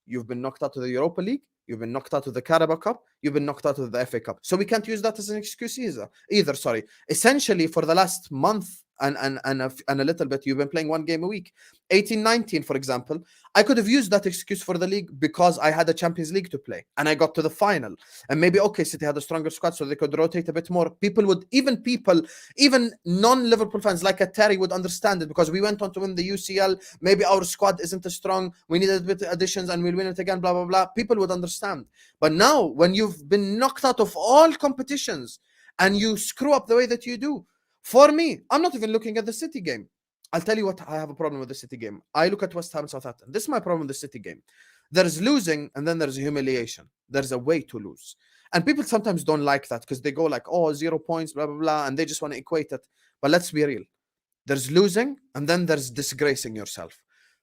you've been knocked out of the Europa League, you've been knocked out of the Carabao Cup, you've been knocked out of the FA Cup. So we can't use that as an excuse either. Essentially, for the last month and a little bit, you've been playing one game a week. 18-19, for example, I could have used that excuse for the league because I had a Champions League to play and I got to the final. And maybe, okay, City had a stronger squad, so they could rotate a bit more. Even non-Liverpool fans like a Terry would understand it because we went on to win the UCL. Maybe our squad isn't as strong. We needed a bit of additions and we'll win it again, blah, blah, blah. People would understand. But now, when you've been knocked out of all competitions and you screw up the way that you do, for me, I'm not even looking at the City game. I'll tell you what, I have a problem with the City game. I look at West Ham and Southampton. This is my problem with the City game. There's losing and then there's humiliation. There's a way to lose. And people sometimes don't like that because they go like, 0 points, blah, blah, blah, and they just want to equate it. But let's be real. There's losing and then there's disgracing yourself.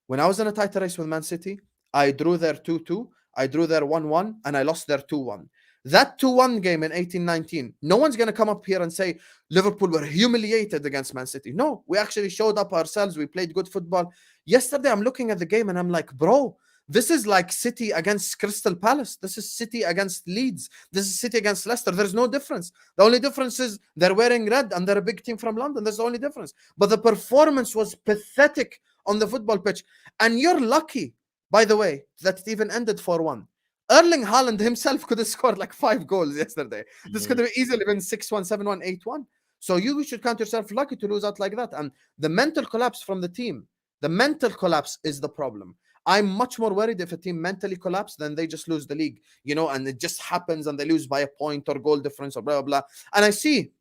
When I was in a title race with Man City, I drew their 2-2, I drew their 1-1, and I lost their 2-1. That 2-1 game in 18-19, no one's going to come up here and say Liverpool were humiliated against Man City. No, we actually showed up ourselves. We played good football. Yesterday, I'm looking at the game and I'm like, bro, this is like City against Crystal Palace. This is City against Leeds. This is City against Leicester. There's no difference. The only difference is they're wearing red and they're a big team from London. That's the only difference. But the performance was pathetic on the football pitch. And you're lucky, by the way, that it even ended 4-1. Erling Haaland himself could have scored like 5 goals yesterday. This could have easily been 6-1, 7-1, 8-1. So you should count yourself lucky to lose out like that. And the mental collapse from the team, the mental collapse is the problem. I'm much more worried if a team mentally collapses than they just lose the league, and it just happens and they lose by a point or goal difference or blah, blah, blah. And I see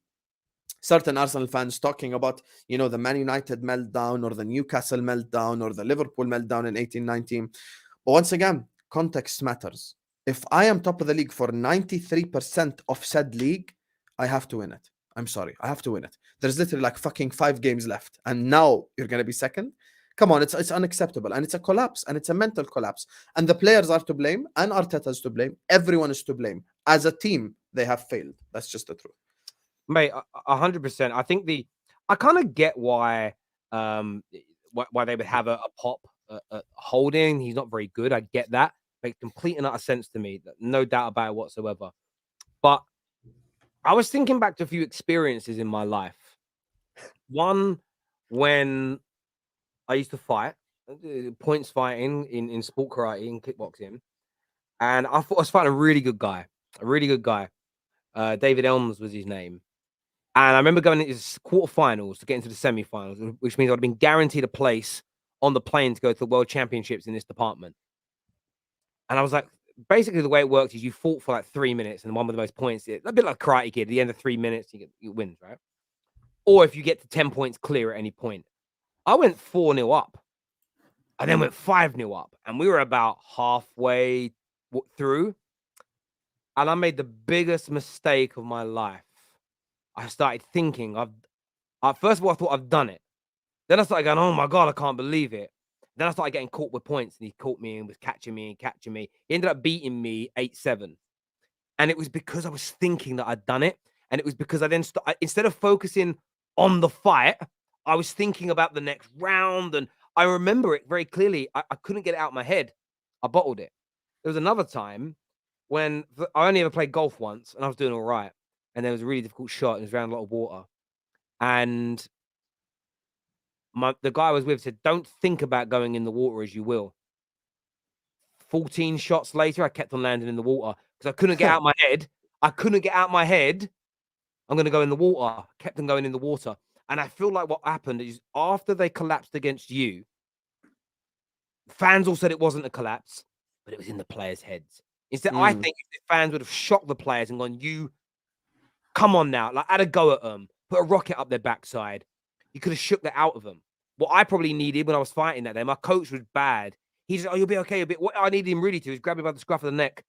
certain Arsenal fans talking about, the Man United meltdown or the Newcastle meltdown or the Liverpool meltdown in 18-19. But once again, context matters. If I am top of the league for 93% of said league, I have to win it. I'm sorry, I have to win it. There's literally like fucking 5 games left, and now you're going to be second? Come on, it's unacceptable, and it's a collapse, and it's a mental collapse. And the players are to blame, and Arteta is to blame. Everyone is to blame. As a team, they have failed. That's just the truth. Mate, 100%. I think I kind of get why they would have a Pop Holding. He's not very good. I get that. Makes complete and utter sense to me. No doubt about it whatsoever. But I was thinking back to a few experiences in my life. One, when I used to fight, points fighting in sport karate, in kickboxing. And I thought I was fighting a really good guy. David Elms was his name. And I remember going into quarterfinals to get into the semi-finals, which means I'd have been guaranteed a place on the plane to go to the World Championships in this department. And I was like, basically the way it works is you fought for like 3 minutes and one with the most points, a bit like Karate Kid, at the end of 3 minutes, you win, right? Or if you get to 10 points clear at any point. I went 4-0 up. I then went 5-0 up. And we were about halfway through. And I made the biggest mistake of my life. I started thinking, first of all, I thought I've done it. Then I started going, oh my God, I can't believe it. Then I started getting caught with points, and he caught me and was catching me. He ended up beating me 8-7. And it was because I was thinking that I'd done it. And it was because I then, instead of focusing on the fight. I was thinking about the next round, and I remember it very clearly. I couldn't get it out of my head. I bottled it. There was another time when I only ever played golf once, and I was doing all right. And there was a really difficult shot, and it was around a lot of water. And the guy I was with said, "Don't think about going in the water as you will." 14 shots later, I kept on landing in the water because I couldn't get out my head. I couldn't get out my head. I'm going to go in the water. Kept on going in the water. And I feel like what happened is after they collapsed against you, fans all said it wasn't a collapse, but it was in the players' heads. Instead, I think if the fans would have shocked the players and gone, "You come on now," like had a go at them, put a rocket up their backside, you could have shook that out of them. What I probably needed when I was fighting that day, my coach was bad. He just, "Oh, you'll be okay a bit." What I needed him really to is grab me by the scruff of the neck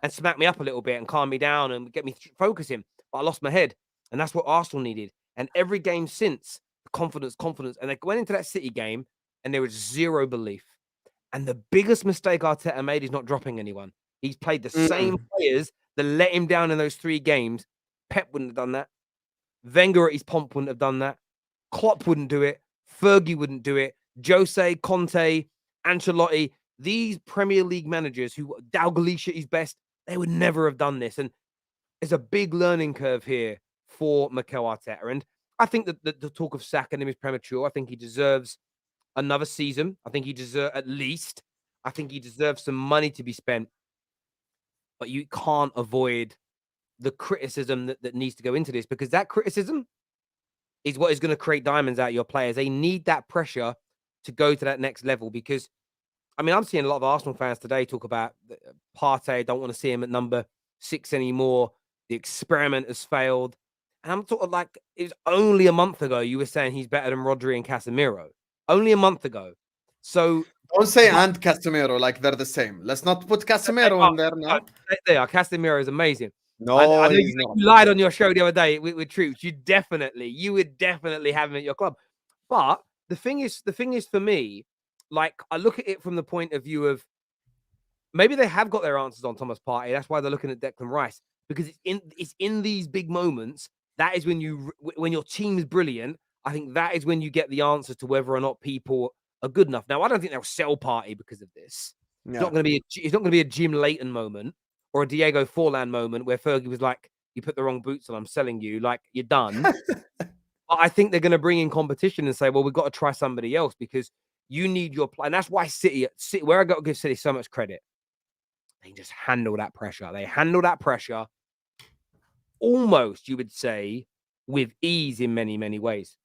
and smack me up a little bit and calm me down and get me focusing. But I lost my head. And that's what Arsenal needed. And every game since, confidence. And they went into that City game and there was zero belief. And the biggest mistake Arteta made is not dropping anyone. He's played the same players that let him down in those 3 games. Pep wouldn't have done that. Wenger at his pomp wouldn't have done that. Klopp wouldn't do it. Fergie wouldn't do it. Jose, Conte, Ancelotti, these Premier League managers who Dalglish at his best, they would never have done this. And there's a big learning curve here for Mikel Arteta. And I think that the talk of sacking him is premature. I think he deserves another season. I think he deserves at least. I think he deserves some money to be spent. But you can't avoid the criticism that needs to go into this, because that criticism is what is going to create diamonds out of your players. They need that pressure to go to that next level, because, I mean, I'm seeing a lot of Arsenal fans today talk about Partey. Don't want to see him at number 6 anymore. The experiment has failed. And I'm sort of like, it was only a month ago you were saying he's better than Rodri and Casemiro. Only a month ago. So don't say and Casemiro like they're the same. Let's not put Casemiro in there now. They are. Casemiro is amazing. No, I know he's you not. lied on your show the other day with Troops. You would definitely have him at your club. But the thing is for me, like, I look at it from the point of view of maybe they have got their answers on Thomas Partey. That's why they're looking at Declan Rice, because it's in these big moments. That is when your team's brilliant. I think that is when you get the answer to whether or not people are good enough. Now, I don't think they'll sell Partey because of this. Yeah. It's not going to be a Jim Leighton moment or a Diego Forlan moment where Fergie was like, "You put the wrong boots on, I'm selling you. Like, you're done." But I think they're going to bring in competition and say, "Well, we've got to try somebody else because you need your play." And that's why City, where I got to give City so much credit, they just handle that pressure. They handle that pressure almost, you would say, with ease in many, many ways.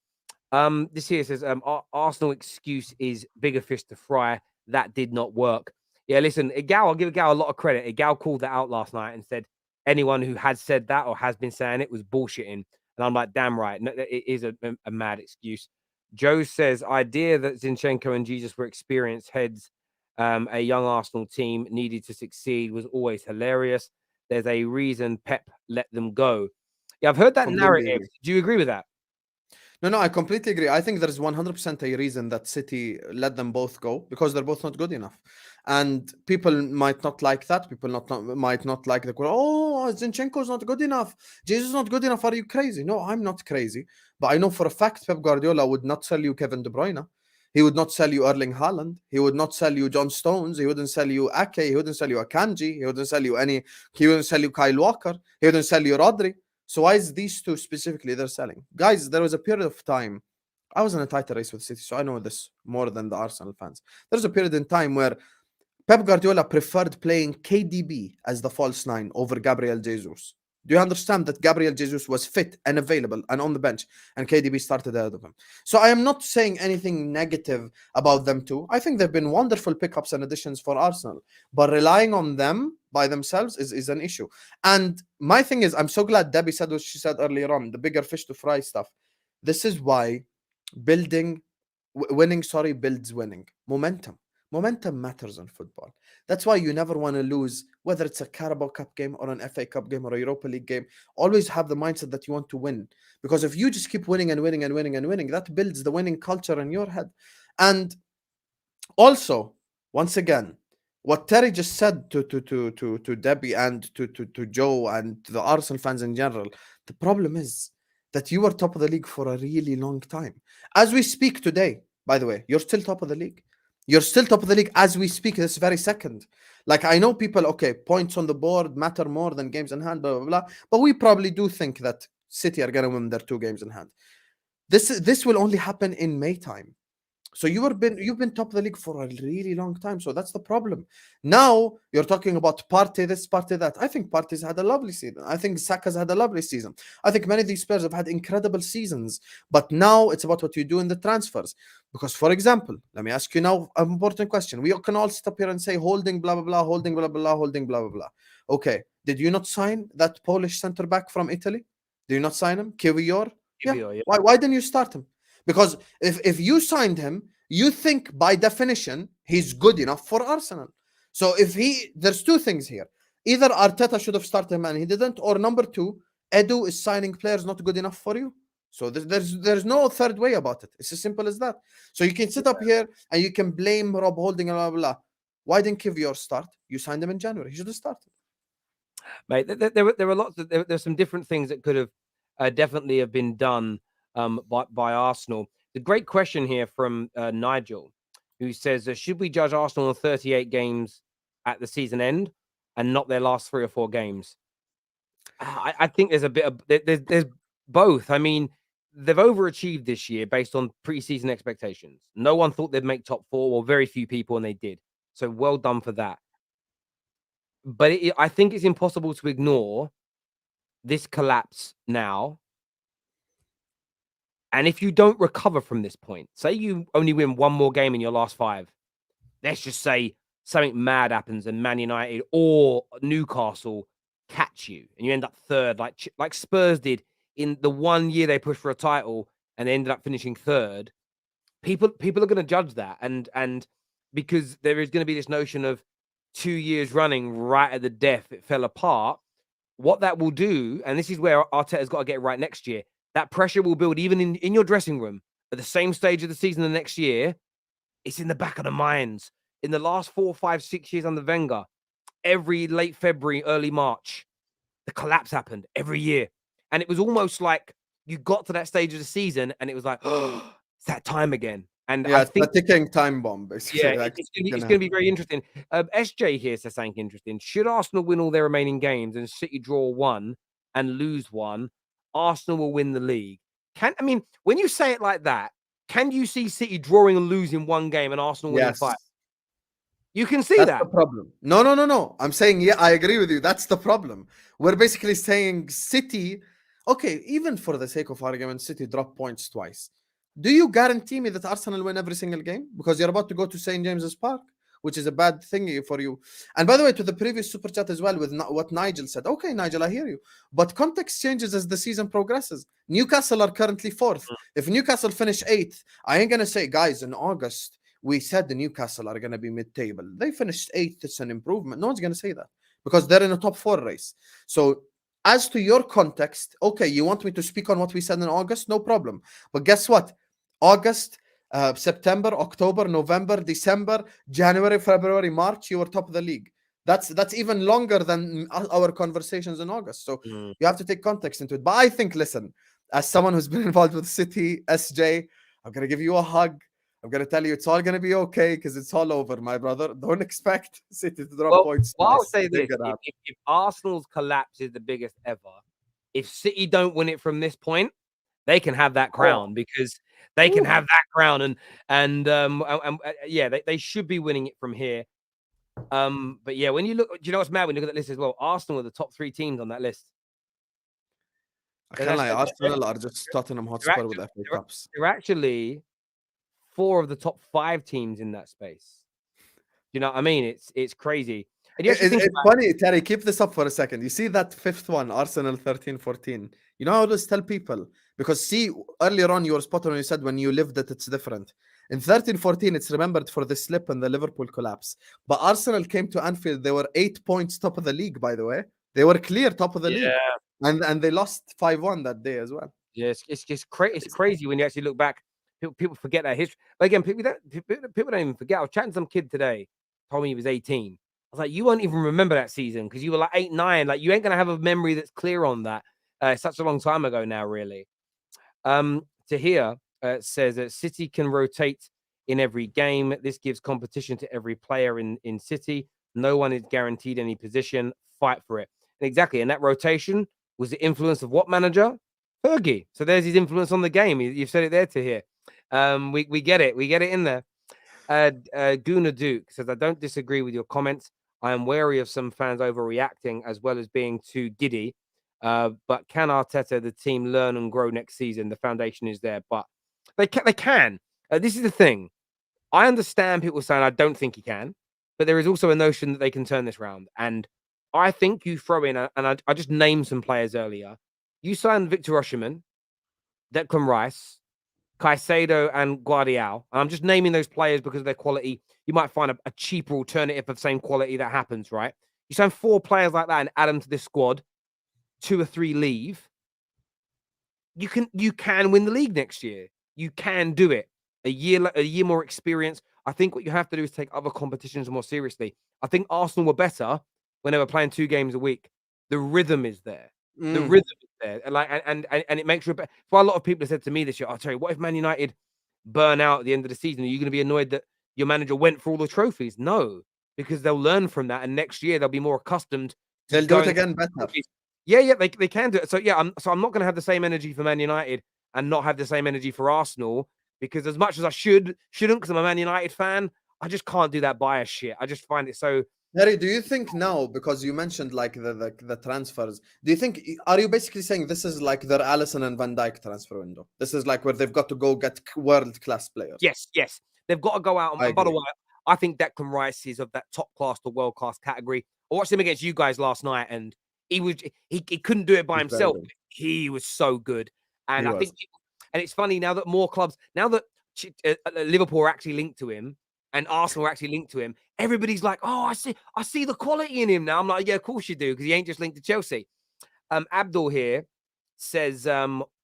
This here says, Arsenal excuse is bigger fish to fry. That did not work. Yeah, listen, I'll give Igal a lot of credit. Igal called that out last night and said anyone who had said that or has been saying it was bullshitting. And I'm like, damn right. No, it is a mad excuse. Joe says, idea that Zinchenko and Jesus were experienced heads. A young Arsenal team needed to succeed was always hilarious. There's a reason Pep let them go. Yeah, I've heard that narrative. Do you agree with that? No, I completely agree. I think there's 100% a reason that City let them both go, because they're both not good enough. And people might not like that. People might not like the, "Oh, Zinchenko's not good enough. Jesus is not good enough. Are you crazy?" No, I'm not crazy. But I know for a fact Pep Guardiola would not sell you Kevin De Bruyne. He would not sell you Erling Haaland. He would not sell you John Stones. He wouldn't sell you Ake. He wouldn't sell you Akanji. He wouldn't sell you he wouldn't sell you Kyle Walker. He wouldn't sell you Rodri. So why is these two specifically they're selling? Guys, there was a period of time, I was in a title race with City, so I know this more than the Arsenal fans. There's a period in time where Pep Guardiola preferred playing KDB as the false 9 over Gabriel Jesus. Do you understand that Gabriel Jesus was fit and available and on the bench, and KDB started ahead of him? So I am not saying anything negative about them too. I think they've been wonderful pickups and additions for Arsenal, but relying on them by themselves is an issue. And my thing is, I'm so glad Debbie said what she said earlier on, the bigger fish to fry stuff. This is why winning builds winning. Momentum matters in football. That's why you never want to lose, whether it's a Carabao Cup game or an FA Cup game or a Europa League game. Always have the mindset that you want to win. Because if you just keep winning and winning and winning and winning, that builds the winning culture in your head. And also, once again, what Terry just said to Debbie and to Joe and to the Arsenal fans in general, the problem is that you were top of the league for a really long time. As we speak today, by the way, you're still top of the league. You're still top of the league as we speak this very second. Like, I know people, okay, points on the board matter more than games in hand, blah, blah, blah. But we probably do think that City are going to win their 2 games in hand. This will only happen in May time. So you've been top of the league for a really long time. So that's the problem. Now you're talking about Partey this, Partey that. I think Partey's had a lovely season. I think Saka's had a lovely season. I think many of these players have had incredible seasons. But now it's about what you do in the transfers. Because, for example, let me ask you now an important question. We can all stop here and say holding blah blah blah, holding blah blah blah, holding blah blah blah. Okay, did you not sign that Polish centre back from Italy? Did you not sign him, Kiwor? Yeah. Why didn't you start him? Because if you signed him, you think by definition he's good enough for Arsenal. So there's 2 things here. Either Arteta should have started him and he didn't, or number 2, Edu is signing players not good enough for you. So there's no third way about it. It's as simple as that. So you can sit up here and you can blame Rob Holding and blah, blah, blah. Why didn't Kiwior start? You signed him in January. He should have started. Mate, there were lots of there's some different things that could have definitely have been done by Arsenal. The great question here from Nigel, who says, should we judge Arsenal on 38 games at the season end and not their last 3 or 4 games? I think there's a bit of there's both. I mean, they've overachieved this year based on preseason expectations. No one thought they'd make top 4, or very few people, and they did. So well done for that. But I think it's impossible to ignore this collapse now. And if you don't recover from this point, say you only win 1 more game in your last 5, let's just say something mad happens and Man United or Newcastle catch you and you end up 3rd, like Spurs did in the 1 year they pushed for a title and they ended up finishing 3rd. People are going to judge that, and because there is going to be this notion of 2 years running right at the death it fell apart. What that will do, and this is where Arteta's got to get it right next year, that pressure will build even in your dressing room at the same stage of the season the next year. It's in the back of the minds. In the last 4, 5, 6 years under Wenger, every late February, early March, the collapse happened every year. And it was almost like you got to that stage of the season and it was like, oh, it's that time again. And yeah, I think it's a ticking time bomb, basically. Yeah, like, it's going to be very interesting. SJ here says something interesting. Should Arsenal win all their remaining games and City draw 1 and lose 1, Arsenal will win the league? When you say it like that, can you see City drawing and losing 1 game and Arsenal winning 5? You can see That's that. the problem. No. I'm saying, yeah, I agree with you. That's the problem. We're basically saying City, okay, even for the sake of argument, City drop points twice. Do you guarantee me that Arsenal win every single game? Because you're about to go to St. James's Park, which is a bad thing for you. And by the way, to the previous super chat as well, with what Nigel said. Okay, Nigel, I hear you. But context changes as the season progresses. Newcastle are currently 4th. If Newcastle finish 8th, I ain't going to say, guys, in August, we said the Newcastle are going to be mid-table. They finished 8th. It's an improvement. No one's going to say that because they're in a top 4 race. So as to your context, okay, you want me to speak on what we said in August? No problem. But guess what? August, September, October, November, December, January, February, March, you were top of the league. That's even longer than our conversations in August. So you have to take context into it. But I think, listen, as someone who's been involved with City, SJ, I'm going to give you a hug. I'm going to tell you it's all going to be okay because it's all over, my brother. Don't expect City to drop points. Well, I'll say this. If Arsenal's collapse is the biggest ever, if City don't win it from this point, they can have that crown because they can have that crown. And they should be winning it from here. But yeah, when you look, do you know what's mad when you look at that list as well? Arsenal are the top 3 teams on that list. I can't lie, Arsenal are just Tottenham Hotspur with FA Cups. They're actually 4 of the top 5 teams in that space. You know what I mean? It's crazy. And it's funny, Terry, keep this up for a second. You see that 5th one, Arsenal 13-14. You know, I always tell people, because see, earlier on you were spot on when you said when you lived it, it's different. In 13-14, it's remembered for the slip and the Liverpool collapse. But Arsenal came to Anfield, they were 8 points top of the league, by the way. They were clear top of the league. And they lost 5-1 that day as well. Yeah, it's crazy when you actually look back. People forget that history. But again, people don't even forget. I was chatting to some kid today, told me he was 18. I was like, you won't even remember that season because you were like 8, 9. Like, you ain't going to have a memory that's clear on that. It's such a long time ago now, really. Tahir says that City can rotate in every game. This gives competition to every player in City. No one is guaranteed any position. Fight for it. And exactly. And that rotation was the influence of what manager? Fergie. So there's his influence on the game. You've said it there, Tahir. We get it. We get it in there. Guna Duke says, I don't disagree with your comments. I am wary of some fans overreacting as well as being too giddy. But can Arteta, the team, learn and grow next season? The foundation is there, but they can. This is the thing. I understand people saying I don't think he can, but there is also a notion that they can turn this round. And I think you throw in, and I just named some players earlier. You signed Victor Osimhen, Declan Rice, Caicedo, and Guardiola. And I'm just naming those players because of their quality. You might find a cheaper alternative of same quality that happens, right? You sign 4 players like that and add them to this squad, 2 or 3 leave. You can win the league next year. You can do it. A year more experience. I think what you have to do is take other competitions more seriously. I think Arsenal were better when they were playing 2 games a week. The rhythm is there. The rhythm is there. And it makes you better. For a lot of people have said to me this year, I'll tell you, what if Man United burn out at the end of the season? Are you going to be annoyed that your manager went for all the trophies? No, because they'll learn from that. And next year they'll be more accustomed to They'll do it again better. Yeah, they can do it. So yeah, I'm not going to have the same energy for Man United and not have the same energy for Arsenal, because as much as I shouldn't, because I'm a Man United fan, I just can't do that bias shit. I just find it so. Harry, do you think now, because you mentioned like the transfers, do you think, are you basically saying this is like their Alisson and Van Dijk transfer window? This is like where they've got to go get world-class players. Yes, they've got to go out. And by the way, I think Declan Rice is of that top class to world class category. I watched him against you guys last night, and he couldn't do it by himself. He was so good, and I think, and it's funny now that more clubs, now that Liverpool are actually linked to him and Arsenal are actually linked to him, everybody's like, oh, I see the quality in him now. I'm like, yeah, of course you do, because he ain't just linked to Chelsea. Abdul here says,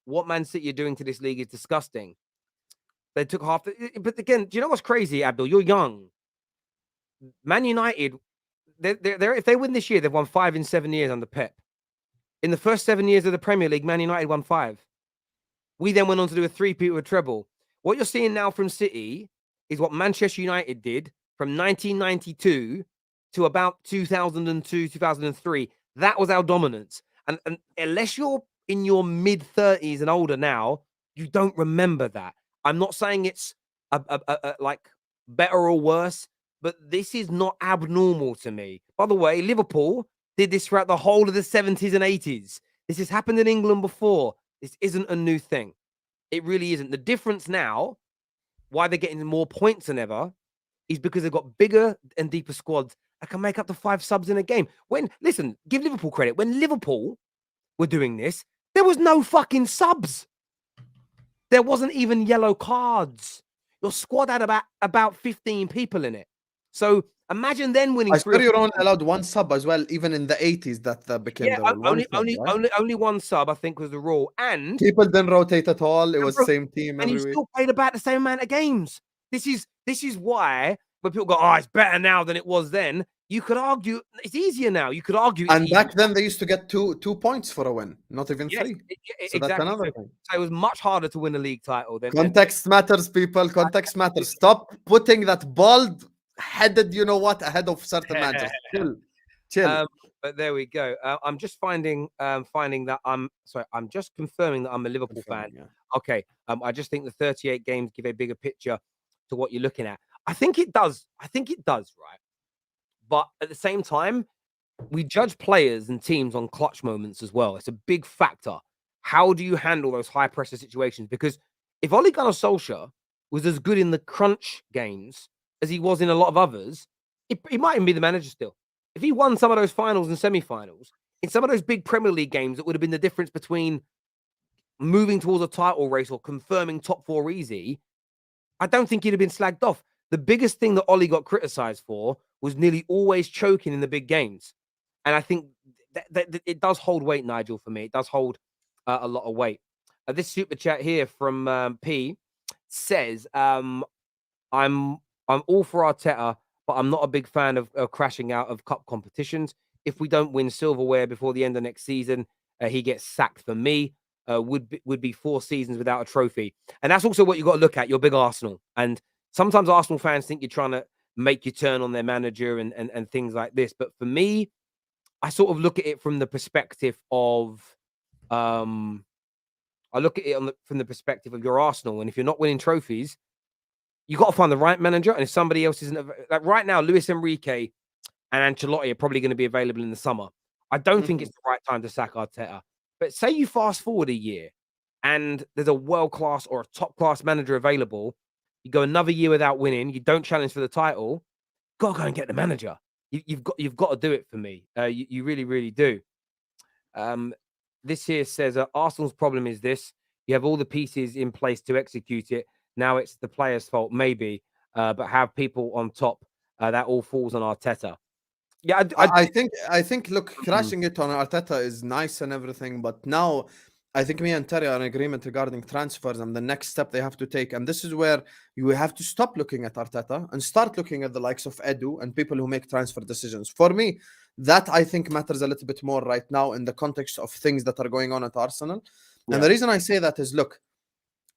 what Man City are doing to this league is disgusting. They took half. But again, do you know what's crazy, Abdul? You're young. Man United, they're if they win this year, they've won 5 in 7 years under Pep. In the first 7 years of the Premier League, Man United won 5. We then went on to do a 3-peat with a treble. What you're seeing now from City is what Manchester United did from 1992 to about 2002, 2003. That was our dominance. And unless you're in your mid-30s and older now, you don't remember that. I'm not saying it's like better or worse, but this is not abnormal to me. By the way, Liverpool did this throughout the whole of the 70s and 80s. This has happened in England before. This isn't a new thing. It really isn't. The difference now, why they're getting more points than ever, is because they've got bigger and deeper squads that can make up to 5 subs in a game. Listen, give Liverpool credit. When Liverpool were doing this, there was no fucking subs. There wasn't even yellow cards. Your squad had about 15 people in it. So imagine then winning. I swear you're only allowed 1 sub as well, even in the 80s that became the rule. Only 1 sub, I think, was the rule. And people didn't rotate at all. It was the same team and every you week. still played about the same amount of games. This is why when people go, oh, it's better now than it was then. You could argue it's easier now. You could argue, and back then they used to get two points for a win, not even 3. So exactly. that's another thing. So it was much harder to win a league title. Context matters, people. Context matters. Stop putting that bald-headed, you know what, ahead of certain matches. Chill. But there we go. I'm just finding that I'm just confirming that I'm a Liverpool fan. Yeah. Okay. I just think the 38 games give a bigger picture to what you're looking at. I think it does, right? But at the same time, we judge players and teams on clutch moments as well. It's a big factor. How do you handle those high pressure situations? Because if Ole Gunnar Solskjaer was as good in the crunch games as he was in a lot of others, he might even be the manager still. If he won some of those finals and semi-finals, in some of those big Premier League games, it would have been the difference between moving towards a title race or confirming top 4 easy. I don't think he'd have been slagged off. The biggest thing that Ole got criticised for was nearly always choking in the big games. And I think that it does hold weight, Nigel, for me. It does hold a lot of weight. This super chat here from P says, I'm all for Arteta, but I'm not a big fan of crashing out of cup competitions. If we don't win silverware before the end of next season, he gets sacked for me. would be 4 seasons without a trophy. And that's also what you got to look at. You're big Arsenal, and sometimes Arsenal fans think you're trying to make you turn on their manager and things like this. But for me, I sort of look at it from the perspective of I look at it from the perspective of your Arsenal, and if you're not winning trophies, you got to find the right manager. And if somebody else isn't like right now, Luis Enrique and Ancelotti are probably going to be available in the summer. I don't think it's the right time to sack Arteta. But say you fast forward a year and there's a world-class or a top-class manager available, you go another year without winning, you don't challenge for the title, gotta go and get the manager. You've got to do it for me. You really, really do. This here says Arsenal's problem is this: you have all the pieces in place to execute it. Now it's the players' fault, maybe, but have people on top. That all falls on Arteta. Yeah, I think. Look, crashing it on Arteta is nice and everything, but now I think me and Terry are in agreement regarding transfers and the next step they have to take. And this is where you have to stop looking at Arteta and start looking at the likes of Edu and people who make transfer decisions. For me, that I think matters a little bit more right now in the context of things that are going on at Arsenal. Yeah. And the reason I say that is, look,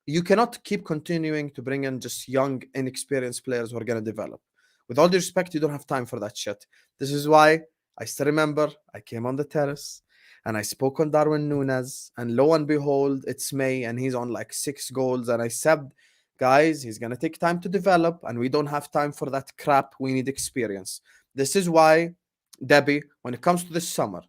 you cannot keep continuing to bring in just young, inexperienced players who are going to develop. With all due respect, you don't have time for that shit. This is why I still remember I came on the terrace and I spoke on Darwin Núñez, and lo and behold, it's May and he's on like 6 goals. And I said, guys, he's going to take time to develop and we don't have time for that crap. We need experience. This is why, Debbie, when it comes to this summer,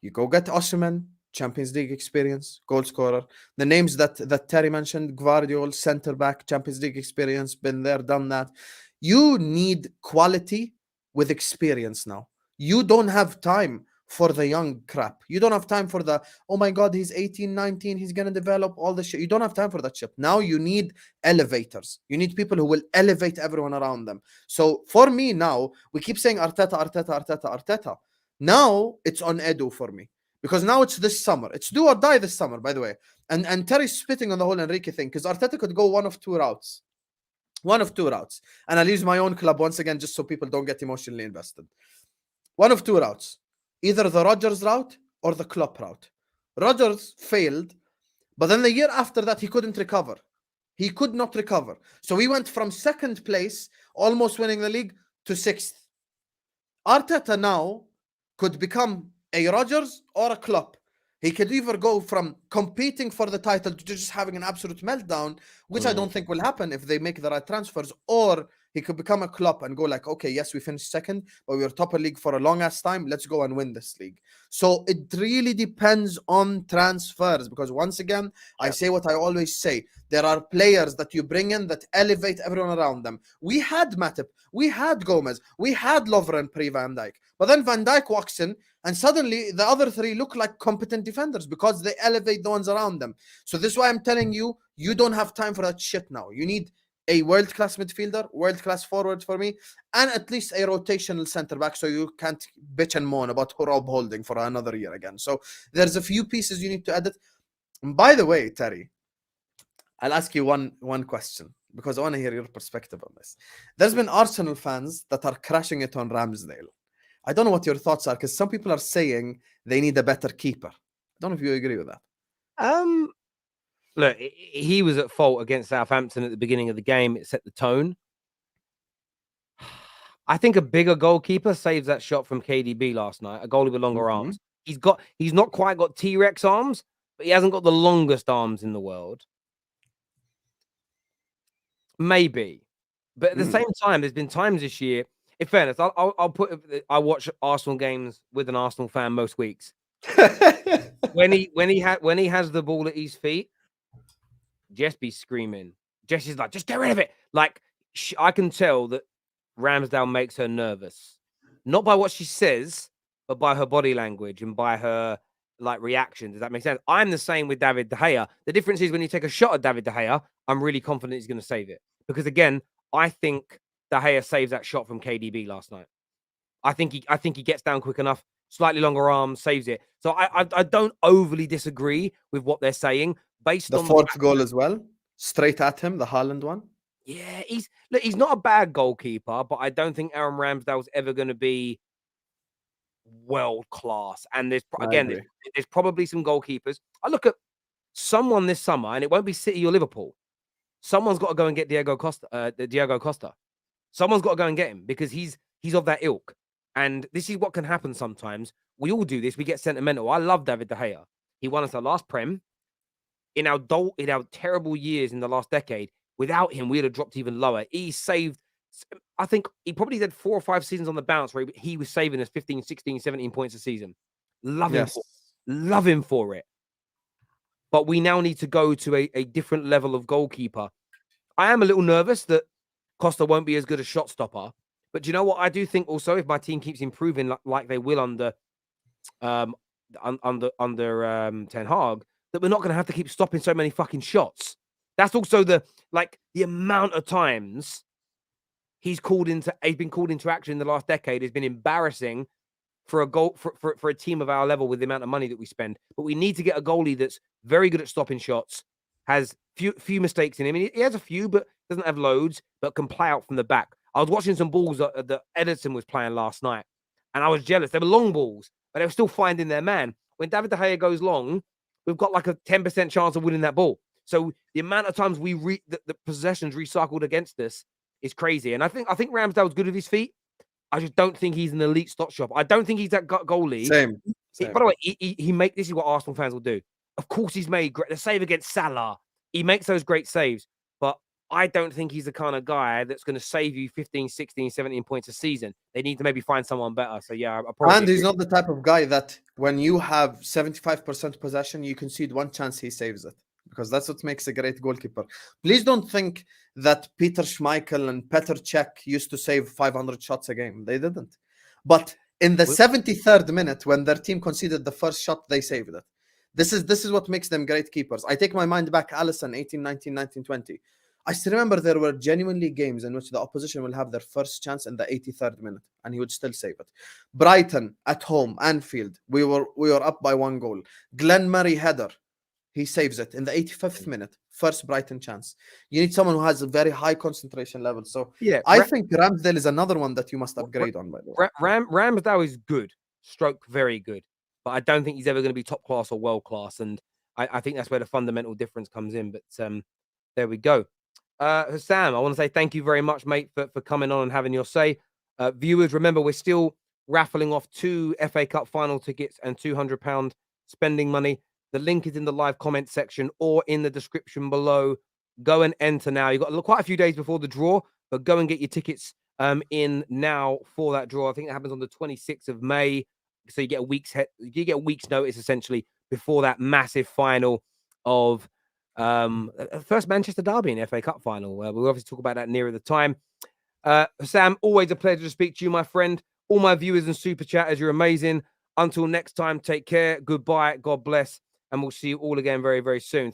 you go get Osimhen, Champions League experience, goal scorer. The names that Terry mentioned, Gvardiol, centre back, Champions League experience, been there, done that. You need quality with experience now. You don't have time for the young crap. You don't have time for the, oh my God, he's 18, 19, he's going to develop all the shit. You don't have time for that shit. Now you need elevators. You need people who will elevate everyone around them. So for me now, we keep saying Arteta. Now it's on Edu for me. Because now it's this summer. It's do or die this summer, by the way. And Terry's spitting on the whole Enrique thing because Arteta could go one of two routes. And I'll use my own club once again just so people don't get emotionally invested. One of two routes. Either the Rodgers route or the Klopp route. Rodgers failed, but then the year after that, he couldn't recover. He could not recover. So he went from 2nd place, almost winning the league, to 6th. Arteta now could become a Rodgers or a Klopp. He could either go from competing for the title to just having an absolute meltdown, which I don't think will happen if they make the right transfers, or he could become a Klopp and go like, okay, yes, we finished 2nd, but we were top of league for a long ass time. Let's go and win this league. So it really depends on transfers because once again, I say what I always say. There are players that you bring in that elevate everyone around them. We had Matip, we had Gomez, we had Lovren pre-Van Dijk, but then Van Dijk walks in and suddenly the other 3 look like competent defenders because they elevate the ones around them. So this is why I'm telling you, you don't have time for that shit now. You need a world-class midfielder, world-class forward for me, and at least a rotational centre-back so you can't bitch and moan about Rob Holding for another year again. So there's a few pieces you need to edit. And by the way, Terry, I'll ask you one question because I want to hear your perspective on this. There's been Arsenal fans that are crashing it on Ramsdale. I don't know what your thoughts are because some people are saying they need a better keeper. I don't know if you agree with that. Look, he was at fault against Southampton at the beginning of the game. It set the tone. I think a bigger goalkeeper saves that shot from KDB last night. A goalie with longer arms. He's not quite got T-Rex arms, but he hasn't got the longest arms in the world. Maybe, but at the same time, there's been times this year. In fairness, I watch Arsenal games with an Arsenal fan most weeks. when he has the ball at his feet, Jess be screaming. Jess is like, just get rid of it. Like I can tell that Ramsdale makes her nervous, not by what she says, but by her body language and by her like reaction. Does that make sense? I'm the same with David De Gea. The difference is when you take a shot at David De Gea, I'm really confident he's going to save it because again, I think De Gea saves that shot from KDB last night. I think he gets down quick enough, slightly longer arms, saves it. So I don't overly disagree with what they're saying based on the 4th goal as well, straight at him, the Haaland one. Yeah, he's not a bad goalkeeper, but I don't think Aaron Ramsdale's ever going to be world class. And there's probably some goalkeepers. I look at someone this summer, and it won't be City or Liverpool, someone's got to go and get Diego Costa. Someone's got to go and get him because he's of that ilk. And this is what can happen sometimes. We all do this. We get sentimental. I love David De Gea. He won us our last Prem. In our terrible years in the last decade, without him, we'd have dropped even lower. He saved, I think he probably did 4 or 5 seasons on the bounce where he was saving us 15, 16, 17 points a season. Love him for it. But we now need to go to a different level of goalkeeper. I am a little nervous that Costa won't be as good a shot stopper. But do you know what? I do think also if my team keeps improving like they will under Ten Hag, that we're not going to have to keep stopping so many fucking shots. That's also the amount of times he's been called into action in the last decade has been embarrassing for a goal for a team of our level with the amount of money that we spend. But we need to get a goalie that's very good at stopping shots, has few mistakes in him. I mean, he has a few, but doesn't have loads, but can play out from the back. I was watching some balls that Edison was playing last night, and I was jealous. They were long balls, but they were still finding their man. When David De Gea goes long, we've got like a 10% chance of winning that ball. So the amount of times the possessions recycled against us is crazy. And I think Ramsdale's good with his feet. I just don't think he's an elite stop shop. I don't think he's that goalie. Same. By the way, this is what Arsenal fans will do. Of course, he's made the save against Salah. He makes those great saves, but I don't think he's the kind of guy that's going to save you 15, 16, 17 points a season. They need to maybe find someone better. So, yeah, and he's not the type of guy that when you have 75% possession, you concede one chance, he saves it. Because that's what makes a great goalkeeper. Please don't think that Peter Schmeichel and Petr Cech used to save 500 shots a game. They didn't. But in the 73rd minute, when their team conceded the first shot, they saved it. This is what makes them great keepers. I take my mind back, Alisson, 18, 19, 19, 20. I still remember there were genuinely games in which the opposition will have their first chance in the 83rd minute, and he would still save it. Brighton at home, Anfield, we were up by 1 goal. Glenn Murray header, he saves it in the 85th minute, first Brighton chance. You need someone who has a very high concentration level. So yeah, I think Ramsdale is another one that you must upgrade on. By the way, Ramsdale is good, stroke very good, but I don't think he's ever going to be top class or world class, and I think that's where the fundamental difference comes in. But there we go. Sam, I want to say thank you very much, mate, for coming on and having your say. Viewers, remember, we're still raffling off 2 FA Cup final tickets and £200 spending money. The link is in the live comment section or in the description below. Go and enter now. You've got quite a few days before the draw, but go and get your tickets in now for that draw. I think it happens on the 26th of May. So you get a week's notice essentially before that massive final of first Manchester derby in FA Cup final. We'll obviously talk about that nearer the time. Sam, always a pleasure to speak to you, my friend. All my viewers and super chatters, you're amazing. Until next time, take care. Goodbye. God bless. And we'll see you all again very, very soon.